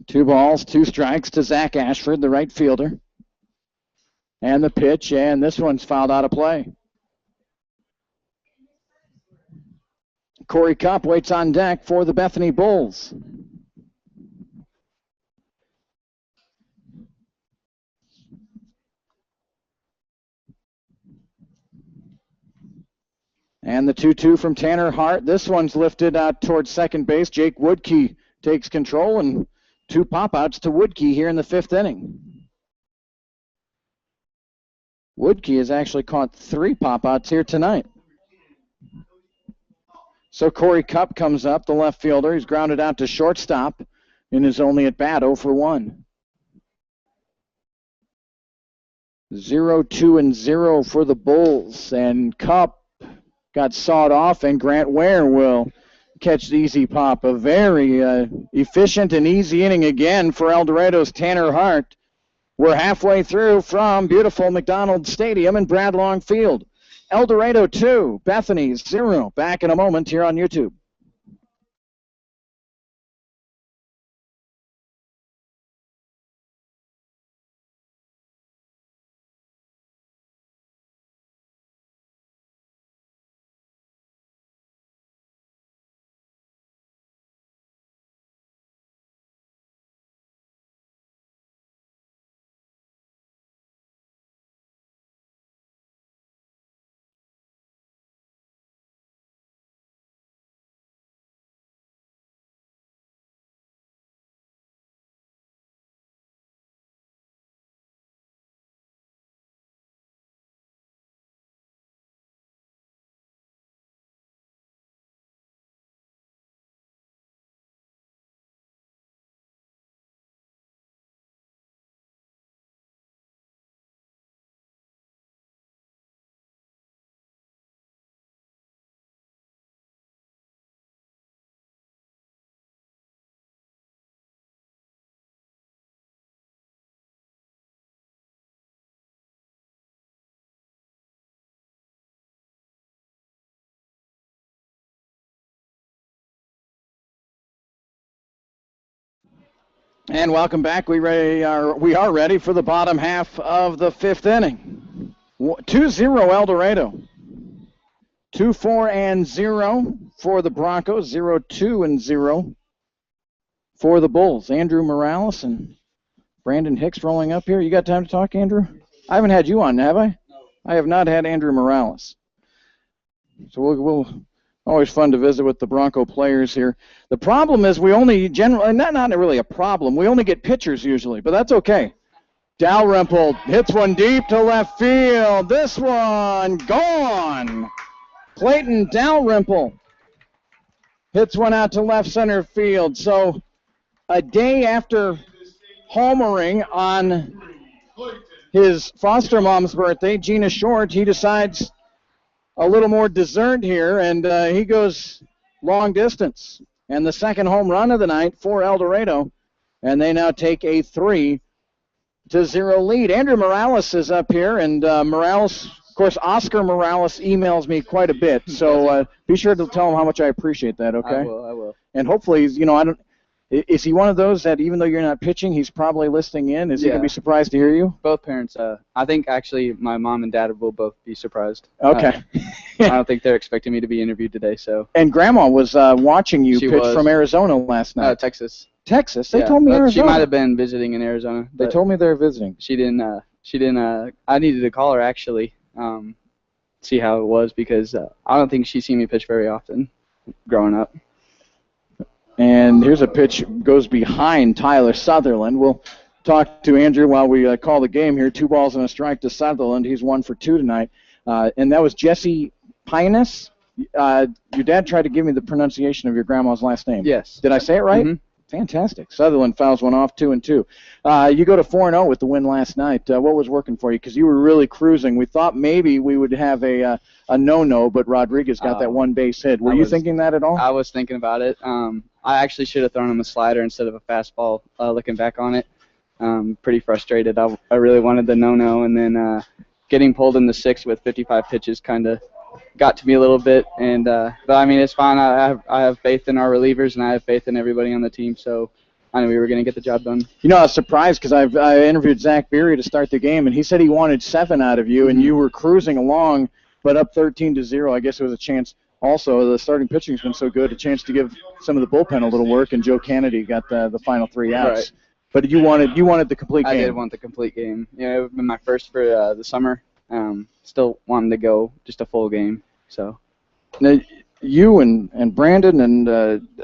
Two balls, 2 strikes to Zach Ashford, the right fielder. And the pitch, and this one's fouled out of play. Corey Cup waits on deck for the Bethany Bulls. And the 2-2 from Tanner Hart. This one's lifted out towards second base. Jake Woodkey takes control, and 2 pop-outs to Woodkey here in the 5th inning. Woodkey has actually caught 3 pop-outs here tonight. So Corey Cup comes up, the left fielder. He's grounded out to shortstop in his only at bat, 0 for 1. 0-2-0 for the Bulls, and Cup got sawed off, and Grant Ware will catch the easy pop. A very efficient and easy inning again for El Dorado's Tanner Hart. We're halfway through from beautiful McDonald Stadium in Bradlong Field. El Dorado 2, Bethany 0. Back in a moment here on YouTube. And welcome back. We are ready for the bottom half of the 5th inning. 2-0 El Dorado. 2-4-0 for the Broncos. 0-2-0 for the Bulls. Andrew Morales and Brandon Hicks rolling up here. You got time to talk, Andrew? I haven't had you on, have I? No. I have not had Andrew Morales. So we'll always fun to visit with the Bronco players here. The problem is we only generally, not really a problem, we only get pitchers usually, but that's okay. Dalrymple hits one deep to left field. This one gone. Clayton Dalrymple hits one out to left center field. So a day after homering on his foster mom's birthday, Gina Short, he decides a little more dessert here, and he goes long distance. And the second home run of the night for El Dorado, and they now take a 3-0 lead. Andrew Morales is up here, and Morales, of course, Oscar Morales emails me quite a bit, so be sure to tell him how much I appreciate that, okay? I will. And hopefully, is he one of those that even though you're not pitching, he's probably listening in? Is he going to be surprised to hear you? Both parents. I think actually my mom and dad will both be surprised. Okay. I don't think they're expecting me to be interviewed today. So. And Grandma was watching you pitch from Arizona last night. Texas. Texas? They told me Arizona. She might have been visiting in Arizona. They told me they were visiting. She didn't. I needed to call her actually, see how it was because I don't think she's seen me pitch very often growing up. And here's a pitch goes behind Tyler Sutherland. We'll talk to Andrew while we call the game here. 2 balls and a strike to Sutherland. He's 1 for 2 tonight. And that was Jesse Pinus. Your dad tried to give me the pronunciation of your grandma's last name. Yes. Did I say it right? Mm-hmm. Fantastic. Sutherland fouls one off, 2-2. You go to 4-0 with the win last night. What was working for you? Because you were really cruising. We thought maybe we would have a no-no, but Rodriguez got that one base hit. Were you thinking that at all? I was thinking about it. I actually should have thrown him a slider instead of a fastball, looking back on it. Pretty frustrated. I really wanted the no-no, and then getting pulled in the sixth with 55 pitches kind of got to me a little bit, but I mean, it's fine. I have faith in our relievers, and I have faith in everybody on the team, so I knew we were going to get the job done. You know, I was surprised because I interviewed Zach Beery to start the game, and he said he wanted 7 out of you, and you were cruising along, but up 13-0. I guess it was a chance. Also, the starting pitching has been so good, a chance to give some of the bullpen a little work, and Joe Kennedy got the final 3 outs. Right. But you wanted the complete game. I did want the complete game. You know, it would have been my first for the summer. Still wanting to go just a full game. So, now, you and Brandon and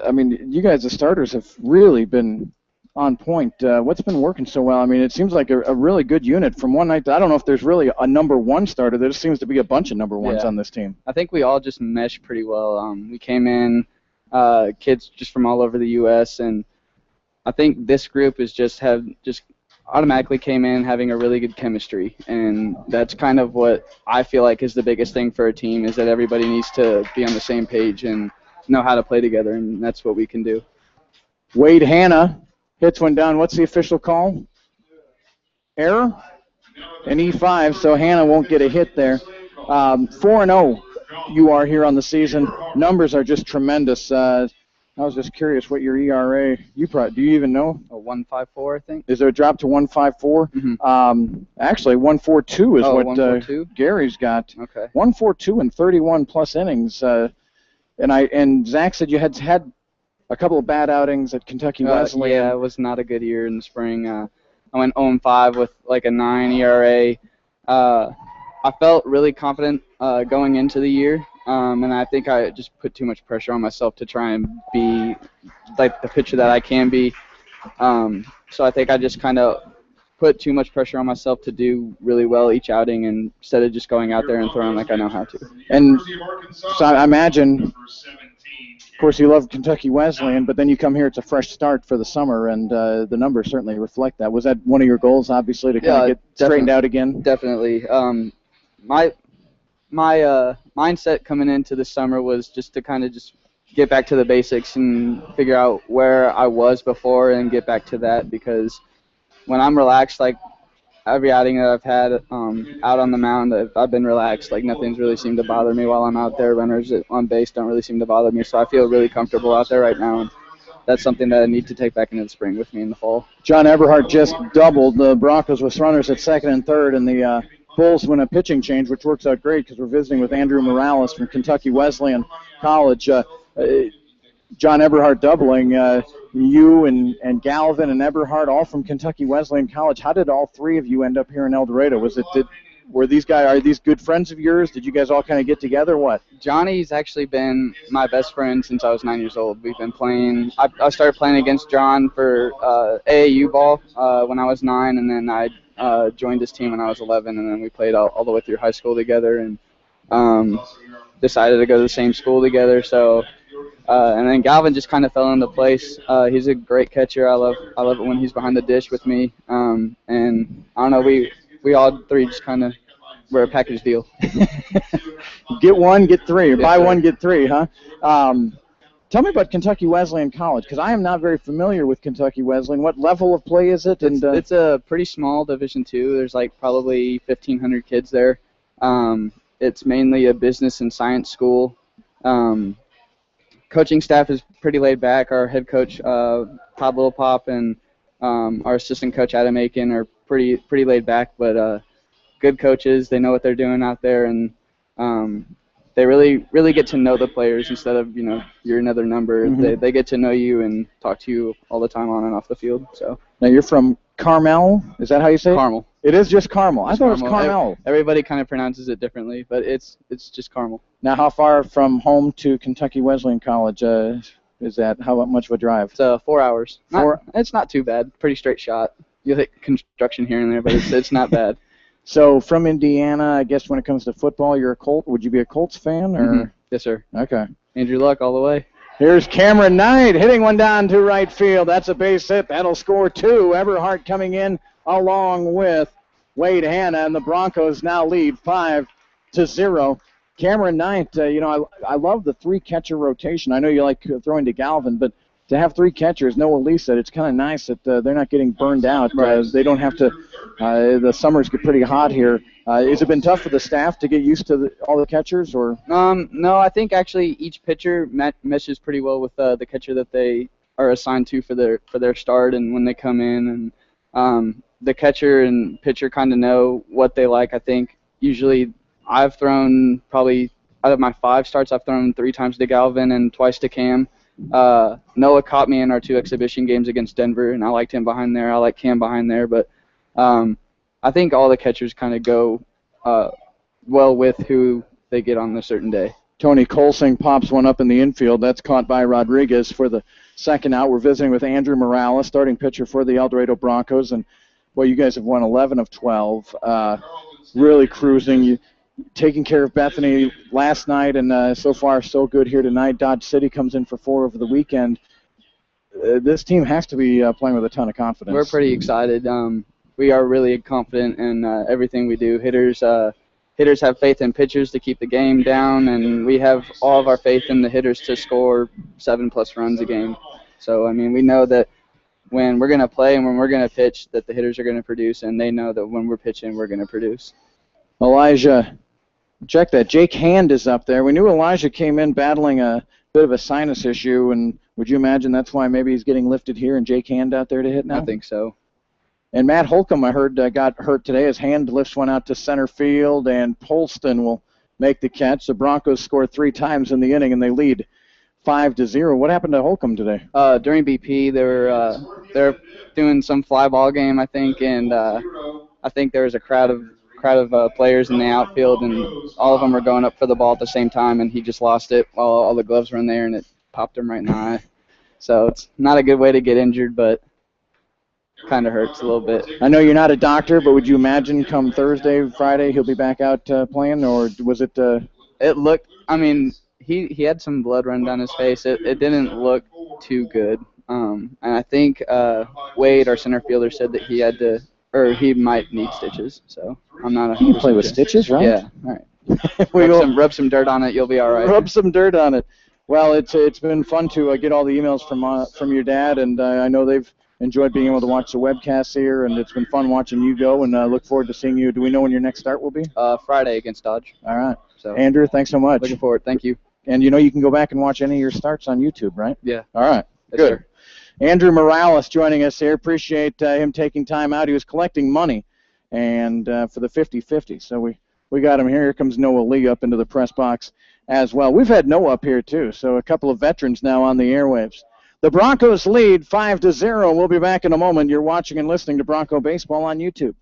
I mean, you guys, the starters, have really been on point. What's been working so well? I mean, it seems like a really good unit from one night. I don't know if there's really a number one starter. There just seems to be a bunch of number ones on this team. I think we all just mesh pretty well. We came in, kids just from all over the U.S., and I think this group is just automatically came in having a really good chemistry, and that's kind of what I feel like is the biggest thing for a team, is that everybody needs to be on the same page and know how to play together, and that's what we can do. Wade Hanna hits one down. What's the official call? Error? An E5, so Hanna won't get a hit there. 4-0 you are here on the season. Numbers are just tremendous. I was just curious what your ERA, do you even know? A 1.54, I think. Is there a drop to 1.54? Mm-hmm. Actually, 1.42 is what 1.42? Gary's got. Okay. 1.42 in 31 plus innings. And Zach said you had a couple of bad outings at Kentucky Wesleyan. Yeah, it was not a good year in the spring. I went 0-5 with like a 9 ERA. I felt really confident going into the year. And I think I just put too much pressure on myself to try and be like the pitcher that I can be. So I think I just kind of put too much pressure on myself to do really well each outing, and instead of just going out there and throwing like I know how to. And so I imagine, of course, you love Kentucky Wesleyan, but then you come here, it's a fresh start for the summer, and the numbers certainly reflect that. Was that one of your goals, obviously, to kind of get straightened out again? Definitely. My mindset coming into the summer was just to kind of just get back to the basics and figure out where I was before and get back to that, because when I'm relaxed, like every outing that I've had out on the mound, I've been relaxed. Like nothing's really seemed to bother me while I'm out there. Runners on base don't really seem to bother me, so I feel really comfortable out there right now. And that's something that I need to take back into the spring with me in the fall. John Eberhardt just doubled the Broncos with runners at second and third, and the Bulls win a pitching change, which works out great because we're visiting with Andrew Morales from Kentucky Wesleyan College. John Eberhardt doubling. You and Galvin and Eberhardt, all from Kentucky Wesleyan College. How did all three of you end up here in El Dorado? Are these good friends of yours? Did you guys all kind of get together? What? Johnny's actually been my best friend since I was 9 years old. We've been playing. I started playing against John for AAU ball when I was 9, and then I joined his team when I was 11, and then we played all the way through high school together, and decided to go to the same school together. So, and then Galvin just kind of fell into place. He's a great catcher. I love it when he's behind the dish with me. And I don't know, we all three just kind of were a package deal. Get one, get three, or buy one, get three, huh? Tell me about Kentucky Wesleyan College, because I am not very familiar with Kentucky Wesleyan. What level of play is it? And it's a pretty small Division II. There's like probably 1,500 kids there. It's mainly a business and science school. Coaching staff is pretty laid back. Our head coach, Todd Littlepop, and our assistant coach, Adam Aiken, are pretty laid back, but good coaches. They know what they're doing out there, and they really get to know the players instead of, you're another number. Mm-hmm. They get to know you and talk to you all the time on and off the field. So now you're from Carmel. Is that how you say it? Carmel. It is just Carmel. I thought it was Carmel. Everybody kind of pronounces it differently, but it's just Carmel. Now, how far from home to Kentucky Wesleyan College is that? How much of a drive? It's 4 hours. It's not too bad. Pretty straight shot. You'll hit construction here and there, but it's not bad. So from Indiana, I guess when it comes to football, you're a Colt. Would you be a Colts fan? Or? Mm-hmm. Yes, sir. Okay. Andrew Luck all the way. Here's Cameron Knight hitting one down to right field. That's a base hit. That'll score 2. Everhart coming in along with Wade Hanna, and the Broncos now lead 5-0. Cameron Knight, I love the 3-catcher rotation. I know you like throwing to Galvin, but to have 3 catchers, Noah Lee said it's kind of nice that they're not getting burned out. Right. They don't have to. The summers get pretty hot here. Has it been tough for the staff to get used to all the catchers, or? No, I think actually each pitcher meshes pretty well with the catcher that they are assigned to for their start and when they come in, and the catcher and pitcher kind of know what they like. I think usually I've thrown probably out of my 5 starts, I've thrown 3 times to Galvin and twice to Cam. Noah caught me in our 2 exhibition games against Denver, and I liked him behind there. I like Cam behind there, but I think all the catchers kind of go well with who they get on a certain day. Tony Colsing pops one up in the infield. That's caught by Rodriguez for the second out. We're visiting with Andrew Morales, starting pitcher for the El Dorado Broncos. And, well, you guys have won 11 of 12. Really cruising. You taking care of Bethany last night, and so far so good here tonight. Dodge City comes in for 4 over the weekend. This team has to be playing with a ton of confidence. We're pretty excited. We are really confident in everything we do. Hitters have faith in pitchers to keep the game down, and we have all of our faith in the hitters to score 7+ runs a game. So, I mean, we know that when we're going to play and when we're going to pitch, that the hitters are going to produce, and they know that when we're pitching, we're going to produce. Elijah, check that. Jake Hand is up there. We knew Elijah came in battling a bit of a sinus issue, and would you imagine that's why maybe he's getting lifted here and Jake Hand out there to hit now? I think so. And Matt Holcomb, I heard, got hurt today. His hand lifts one out to center field, and Polston will make the catch. The Broncos score 3 times in the inning, and they lead 5-0. What happened to Holcomb today? During BP, they're doing some fly ball game, I think, and I think there was a crowd of players in the outfield, and all of them were going up for the ball at the same time, and he just lost it while all the gloves were in there, and it popped him right in the eye. So it's not a good way to get injured, but kind of hurts a little bit. I know you're not a doctor, but would you imagine come Thursday, Friday, he'll be back out playing, or was it? It looked. I mean, he had some blood run down his face. It didn't look too good. And I think Wade, our center fielder, said that he might need stitches. So I'm not. You can play with stitches, right? Yeah. All right. Rub some dirt on it. You'll be all right. Rub some dirt on it. Well, it's been fun to get all the emails from your dad, and I know they've enjoyed being able to watch the webcasts here, and it's been fun watching you go, and look forward to seeing you. Do we know when your next start will be? Friday against Dodge. All right. So Andrew, thanks so much. Looking forward. Thank you. And you can go back and watch any of your starts on YouTube, right? Yeah. All right. Yes, good. Sir. Andrew Morales joining us here. Appreciate him taking time out. He was collecting money and for the 50-50. So we got him here. Here comes Noah Lee up into the press box as well. We've had Noah up here too, so a couple of veterans now on the airwaves. The Broncos lead 5-0. We'll be back in a moment. You're watching and listening to Bronco Baseball on YouTube.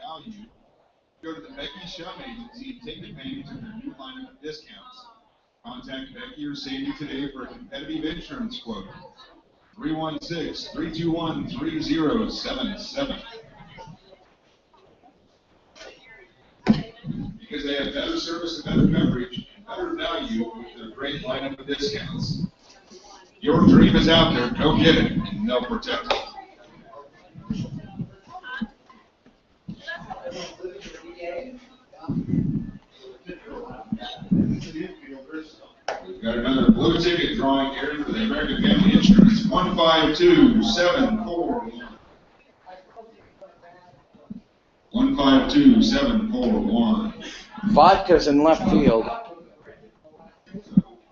value, go to the Becky Shum Agency and take advantage of their new lineup of discounts. Contact Becky or Sandy today for a competitive insurance quote. 316-321-3077. Because they have better service and better coverage and better value with their great lineup of discounts. Your dream is out there. Go get it, and they'll protect it. We've got another blue ticket drawing here for the American Family Insurance. 152741. 152741. Vodka's in left field.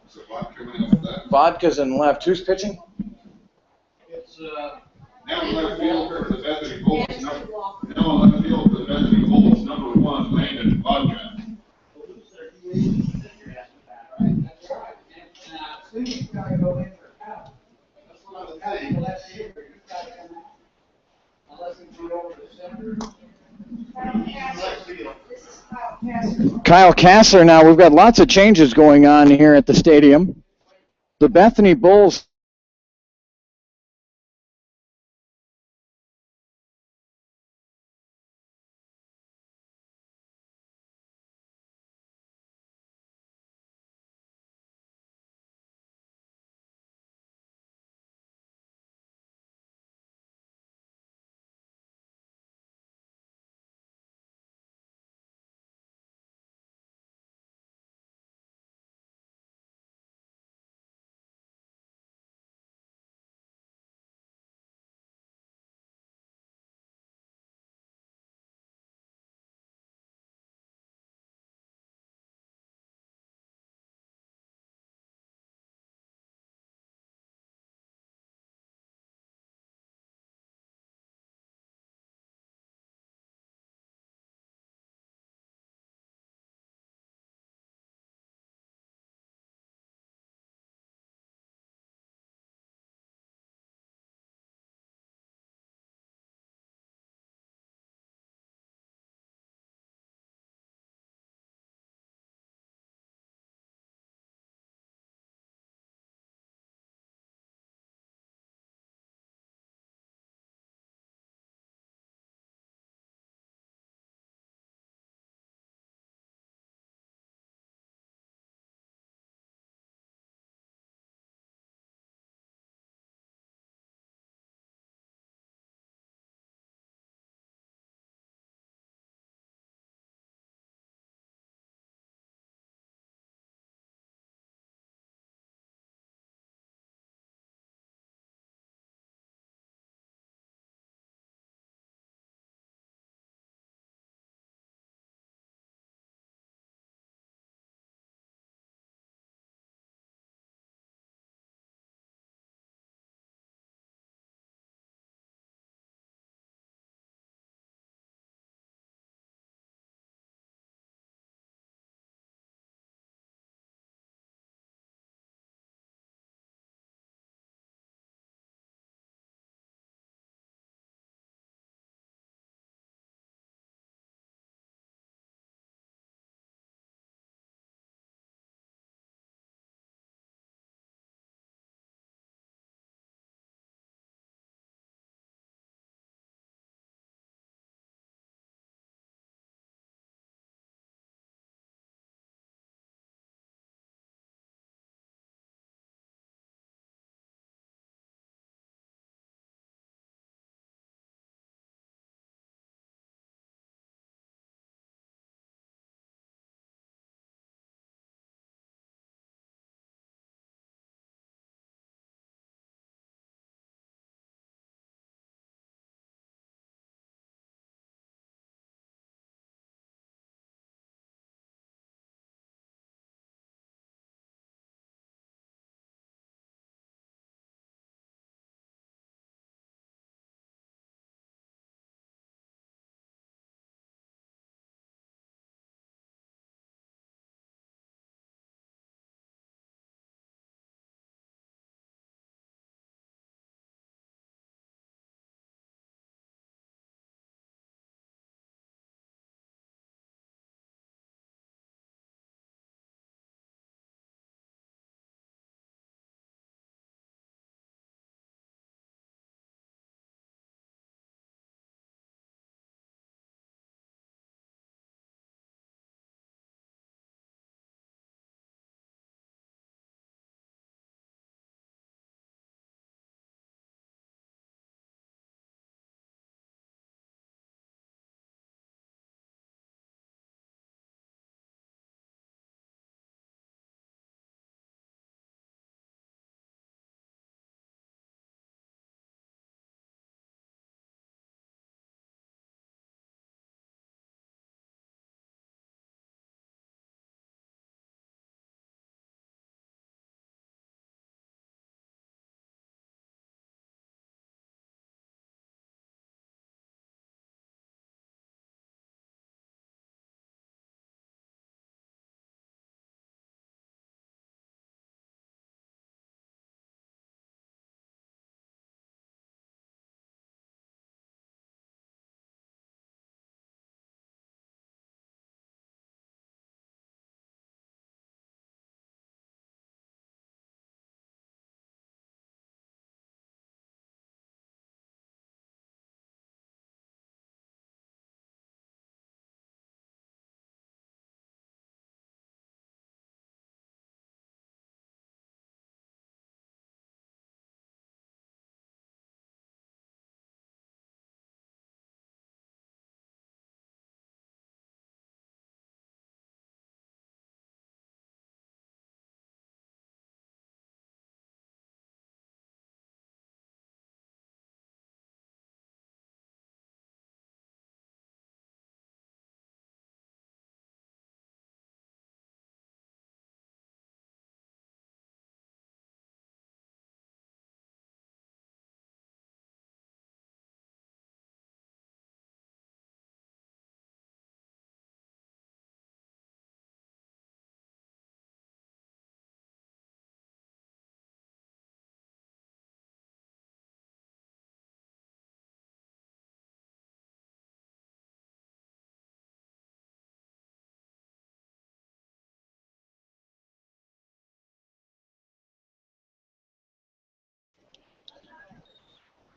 So vodka went up with that. Vodka's in left. Who's pitching? It's now in left field for the Bethany Bulls. Now in left field for the Bethany Bulls, number 1, Landon Vodka. Kyle Kassler now. We've got lots of changes going on here at the stadium. The Bethany Bulls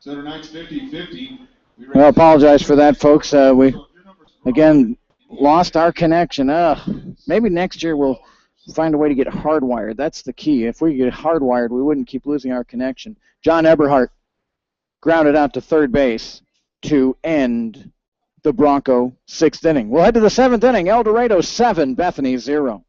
Center Knights 50-50. Well, I apologize for that, folks. We, again, lost our connection. Maybe next year we'll find a way to get hardwired. That's the key. If we get hardwired, we wouldn't keep losing our connection. John Eberhardt grounded out to third base to end the Bronco sixth inning. We'll head to the seventh inning. El Dorado 7, Bethany 0.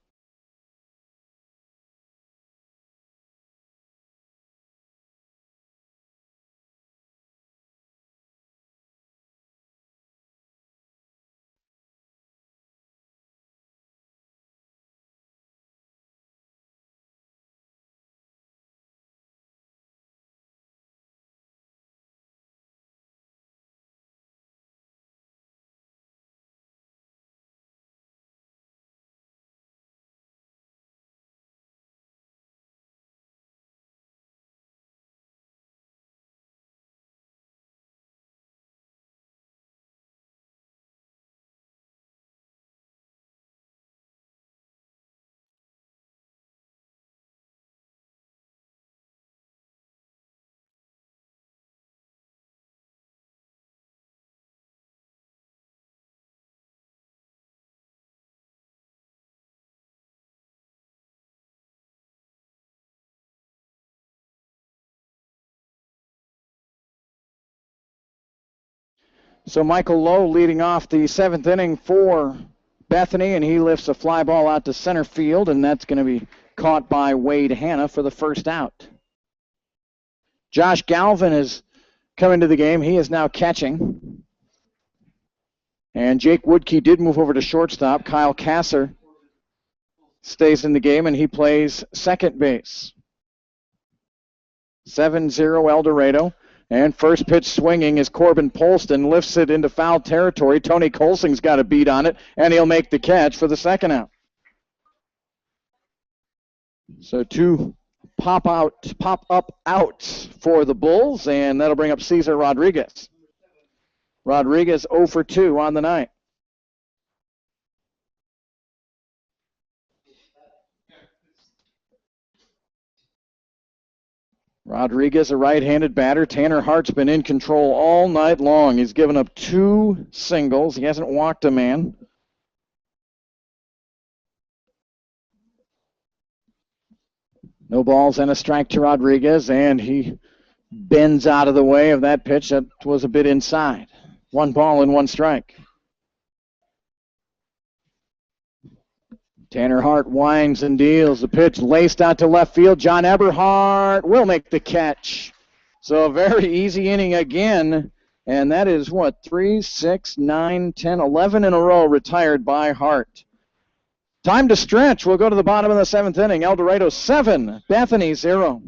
So Michael Lowe leading off the seventh inning for Bethany, and he lifts a fly ball out to center field, and that's going to be caught by Wade Hanna for the first out. Josh Galvin is coming to the game. He is now catching. And Jake Woodkey did move over to shortstop. Kyle Kasser stays in the game, and he plays second base. 7-0 El Dorado. And first pitch swinging is Corbin Polston, lifts it into foul territory. Tony Colsing's got a beat on it, and he'll make the catch for the second out. So two pop-up outs for the Bulls, and that'll bring up Cesar Rodriguez. Rodriguez 0 for 2 on the night. Rodriguez, a right-handed batter. Tanner Hart's been in control all night long. He's given up 2 singles. He hasn't walked a man. No balls and a strike to Rodriguez, and he bends out of the way of that pitch that was a bit inside. 1 ball and 1 strike. Tanner Hart winds and deals. The pitch laced out to left field. John Eberhardt will make the catch. So a very easy inning again. And that is, 3, 6, 9, 10, 11 in a row retired by Hart. Time to stretch. We'll go to the bottom of the 7th inning. El Dorado 7, Bethany 0.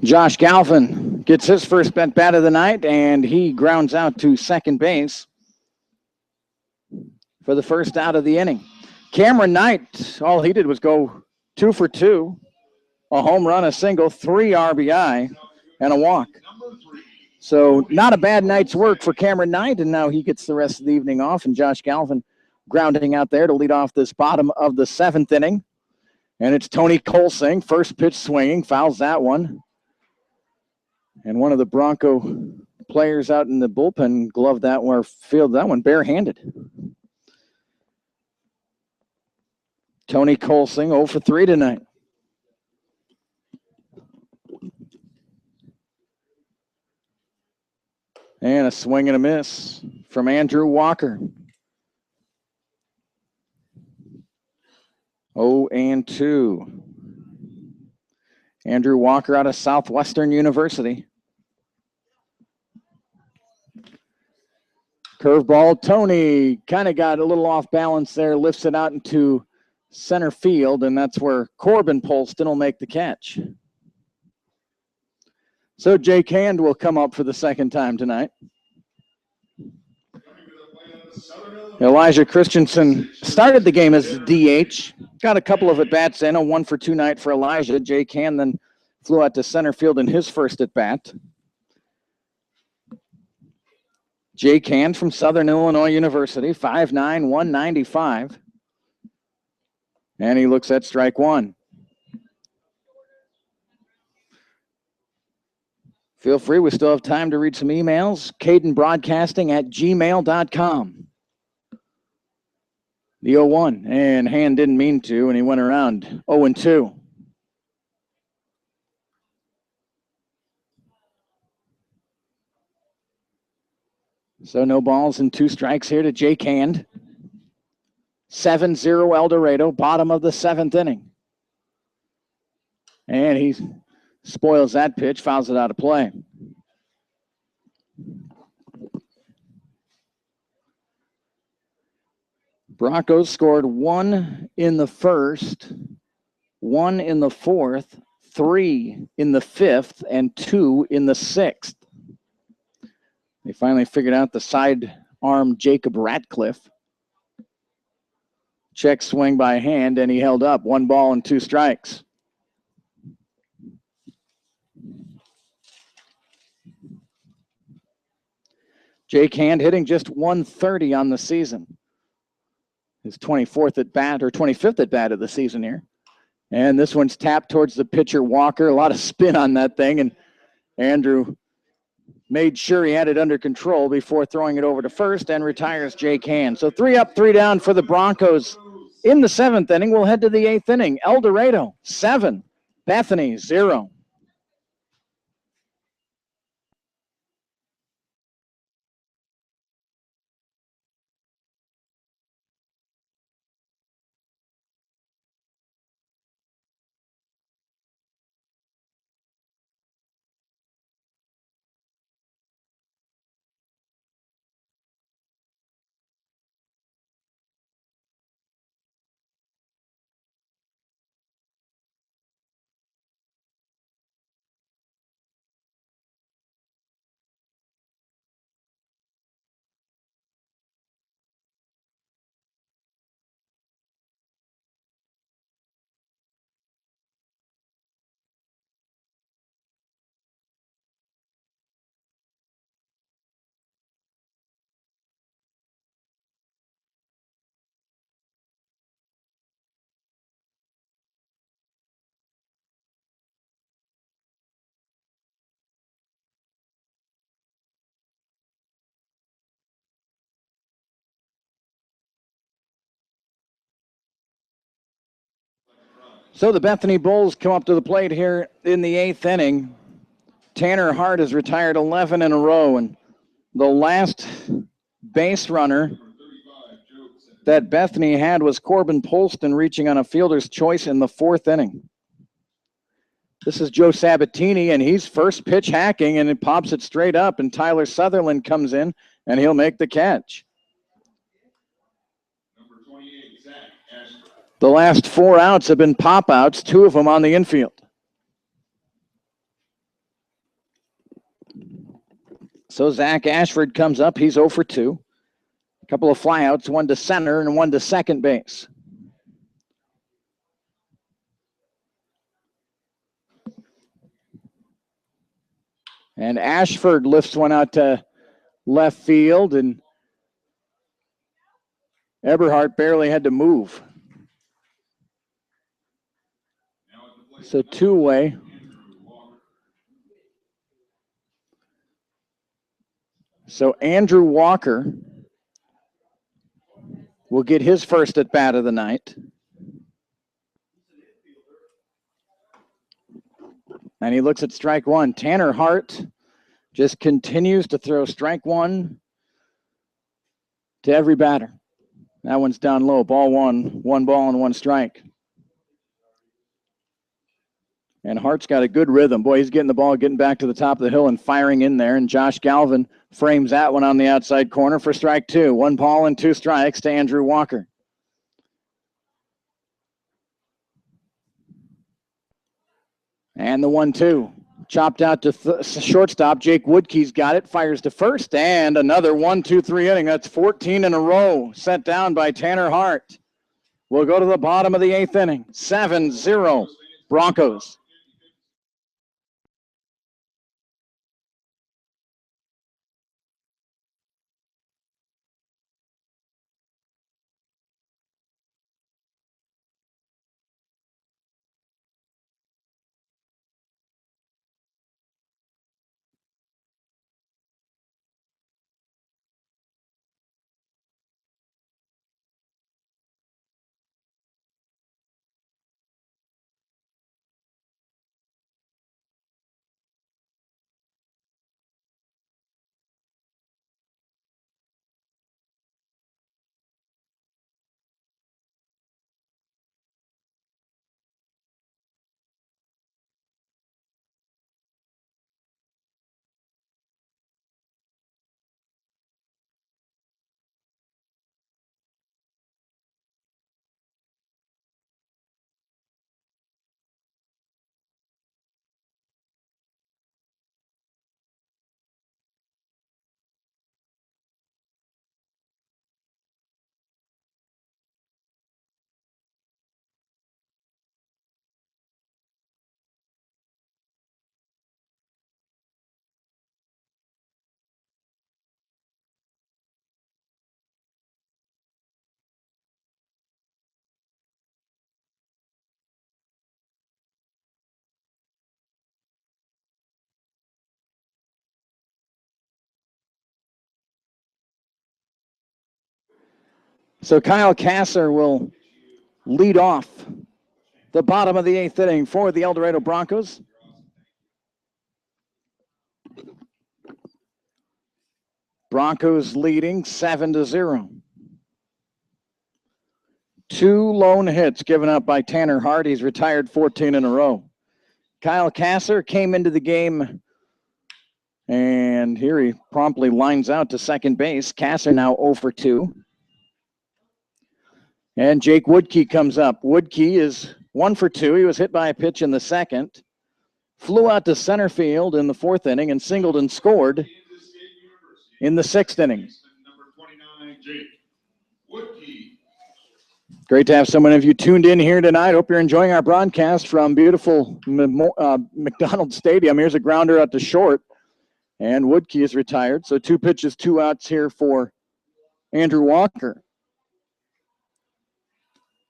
Josh Galvin gets his first bat of the night, and he grounds out to second base for the first out of the inning. Cameron Knight, all he did was go 2 for 2, a home run, a single, 3 RBI, and a walk. So not a bad night's work for Cameron Knight, and now he gets the rest of the evening off, and Josh Galvin grounding out there to lead off this bottom of the 7th inning. And it's Tony Colsing, first pitch swinging, fouls that one. And one of the Bronco players out in the bullpen gloved that one, or fielded that one barehanded. Tony Colsing 0 for 3 tonight. And a swing and a miss from Andrew Walker. 0-2. Andrew Walker out of Southwestern University. Curveball, Tony kind of got a little off balance there, lifts it out into center field, and that's where Corbin Polston will make the catch. So Jake Hand will come up for the second time tonight. Elijah Christensen started the game as the DH. Got a couple of at-bats in, a 1 for 2 night for Elijah. Jake Hand then flew out to center field in his first at-bat. Jake Hand from Southern Illinois University, 5'9", 195. And he looks at strike one. Feel free, we still have time to read some emails. CadenBroadcasting@gmail.com. The 0-1, and Hand didn't mean to, and he went around 0-2. So no balls and 2 strikes here to Jake Hand. 7-0 El Dorado, bottom of the 7th inning. And he spoils that pitch, fouls it out of play. Broncos scored 1 in the first, 1 in the 4th, 3 in the 5th, and 2 in the 6th. They finally figured out the sidearm Jacob Ratcliffe. Check swing by Hand, and he held up. 1 ball and 2 strikes. Jake Hand hitting just 130 on the season. His 24th at bat, or 25th at bat of the season here. And this one's tapped towards the pitcher Walker. A lot of spin on that thing, and Andrew made sure he had it under control before throwing it over to first and retires Jake Hand. So 3 up, 3 down for the Broncos in the 7th inning. We'll head to the 8th inning. El Dorado 7, Bethany 0. So the Bethany Bulls come up to the plate here in the 8th inning. Tanner Hart has retired 11 in a row, and the last base runner that Bethany had was Corbin Polston reaching on a fielder's choice in the 4th inning. This is Joe Sabatini, and he's first pitch hacking, and it pops it straight up, and Tyler Sutherland comes in, and he'll make the catch. The last 4 outs have been pop outs, 2 of them on the infield. So Zach Ashford comes up. He's 0 for 2. A couple of flyouts, one to center and one to second base. And Ashford lifts one out to left field, and Eberhardt barely had to move. So two-way. So Andrew Walker will get his first at bat of the night. And he looks at strike one. Tanner Hart just continues to throw strike one to every batter. That one's down low. Ball one. 1 ball and 1 strike. And Hart's got a good rhythm. Boy, he's getting the ball, getting back to the top of the hill and firing in there. And Josh Galvin frames that one on the outside corner for strike 2. 1 ball and 2 strikes to Andrew Walker. And the 1-2. Chopped out to shortstop. Jake Woodkey's got it. Fires to first. And another 1-2-3 inning. That's 14 in a row. Set down by Tanner Hart. We'll go to the bottom of the 8th inning. 7-0 Broncos. So Kyle Kasser will lead off the bottom of the 8th inning for the El Dorado Broncos. Broncos leading 7-0. 2 lone hits given up by Tanner Hart. He's retired 14 in a row. Kyle Kasser came into the game, and here he promptly lines out to second base. Kasser now 0 for 2. And Jake Woodkey comes up. Woodkey is 1 for 2. He was hit by a pitch in the second. Flew out to center field in the 4th inning and singled and scored in the 6th inning. Great to have so many of you tuned in here tonight. Hope you're enjoying our broadcast from beautiful McDonald Stadium. Here's a grounder out to short, and Woodkey is retired. So 2 pitches, 2 outs here for Andrew Walker.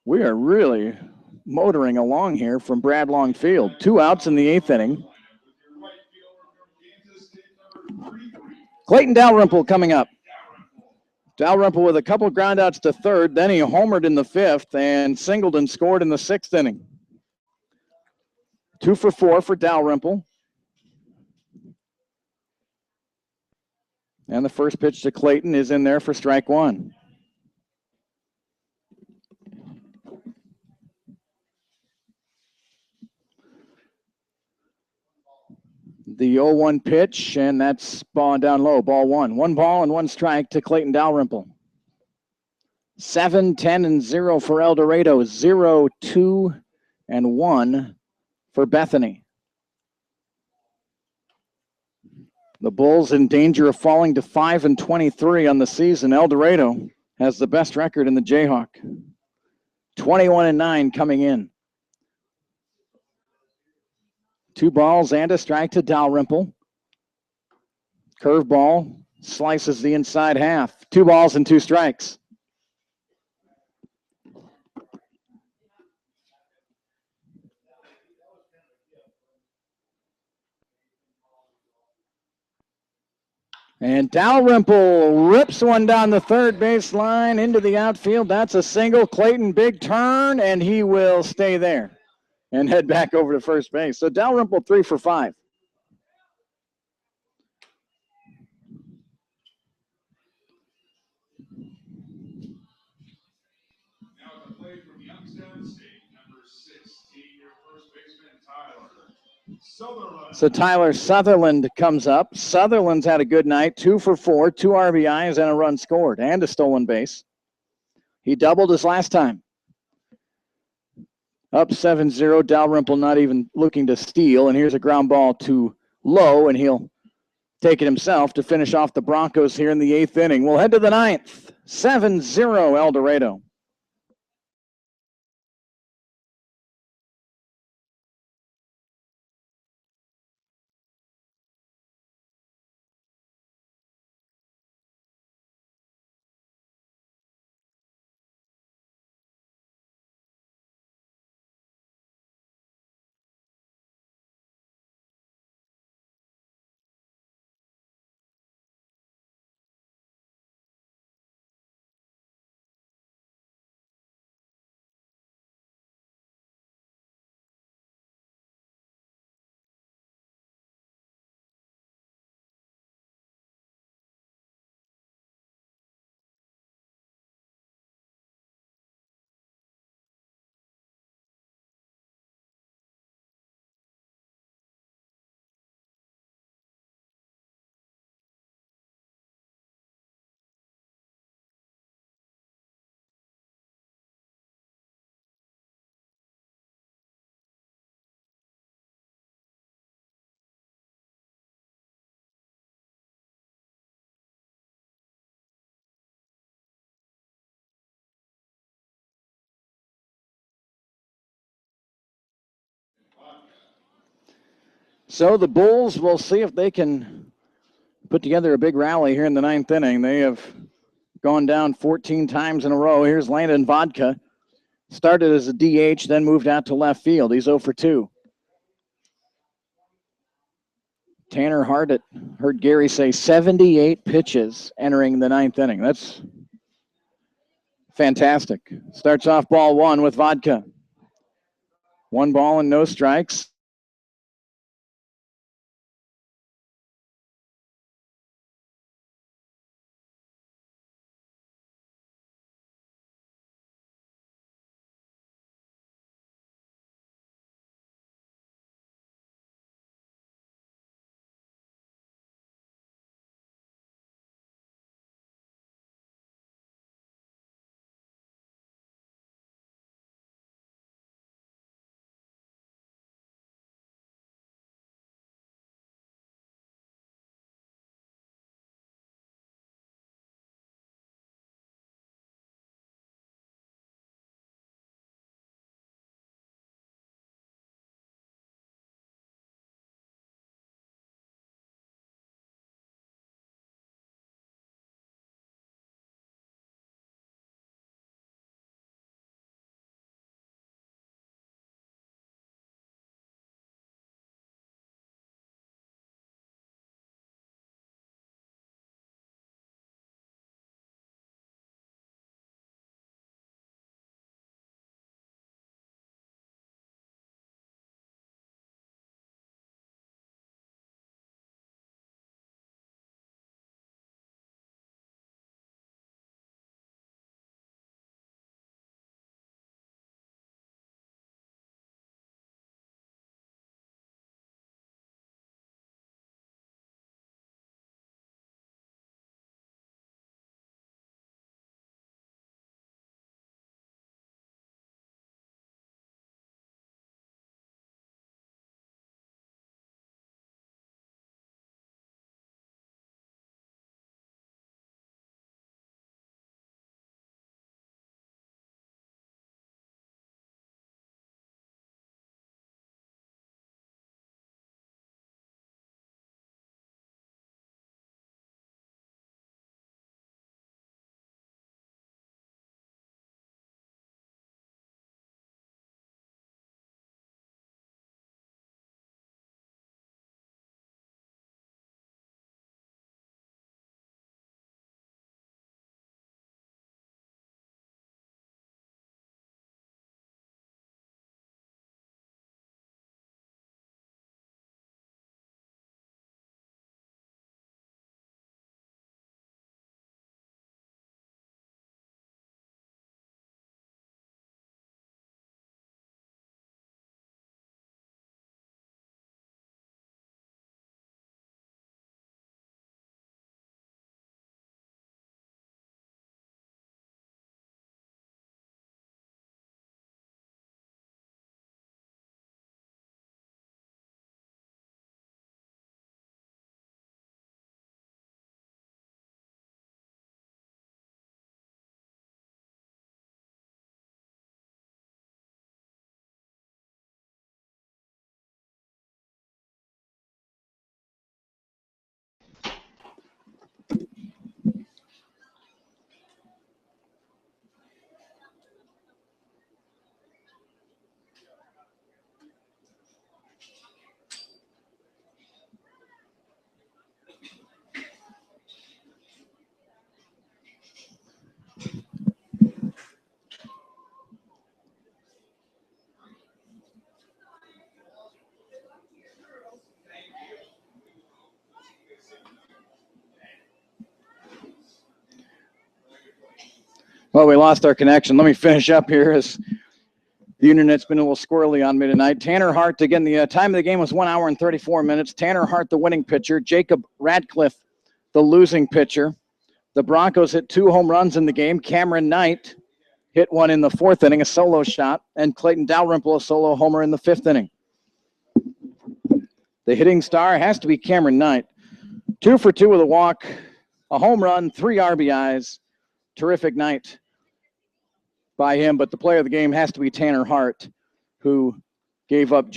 We are really motoring along here from Brad Long Field. 2 outs in the 8th inning. Clayton Dalrymple coming up. Dalrymple with a couple ground outs to third. Then he homered in the 5th and singled and scored in the 6th inning. 2 for 4 for Dalrymple. And the first pitch to Clayton is in there for strike 1. The 0-1 pitch, and that's ball down low, ball 1. 1 ball and 1 strike to Clayton Dalrymple. 7-10-0 for El Dorado. 0-2-1 for Bethany. The Bulls in danger of falling to 5-23 on the season. El Dorado has the best record in the Jayhawk. 21-9 coming in. 2 balls and a strike to Dalrymple. Curveball slices the inside half. 2 balls and 2 strikes. And Dalrymple rips one down the third baseline into the outfield. That's a single. Clayton, big turn, and he will stay there and head back over to first base. So Dalrymple 3 for 5. Now at the plate from Youngstown State, number 16, your first baseman, Tyler Sutherland. So Tyler Sutherland comes up. Sutherland's had a good night, 2 for 4, 2 RBIs and a run scored and a stolen base. He doubled his last time. Up 7-0, Dalrymple not even looking to steal, and here's a ground ball to low, and he'll take it himself to finish off the Broncos here in the 8th inning. We'll head to the 9th. 7-0 El Dorado. So the Bulls will see if they can put together a big rally here in the 9th inning. They have gone down 14 times in a row. Here's Landon Vodka. Started as a DH, then moved out to left field. He's 0 for 2. Tanner Hardett, heard Gary say 78 pitches entering the 9th inning. That's fantastic. Starts off ball 1 with Vodka. 1 ball and no strikes. Well, we lost our connection. Let me finish up here as the internet's been a little squirrely on me tonight. Tanner Hart, again, the time of the game was 1 hour and 34 minutes. Tanner Hart, the winning pitcher. Jacob Radcliffe, the losing pitcher. The Broncos hit 2 home runs in the game. Cameron Knight hit one in the 4th inning, a solo shot, and Clayton Dalrymple, a solo homer in the 5th inning. The hitting star has to be Cameron Knight. 2 for 2 with a walk, a home run, 3 RBIs. Terrific night by him, but the player of the game has to be Tanner Hart, who gave up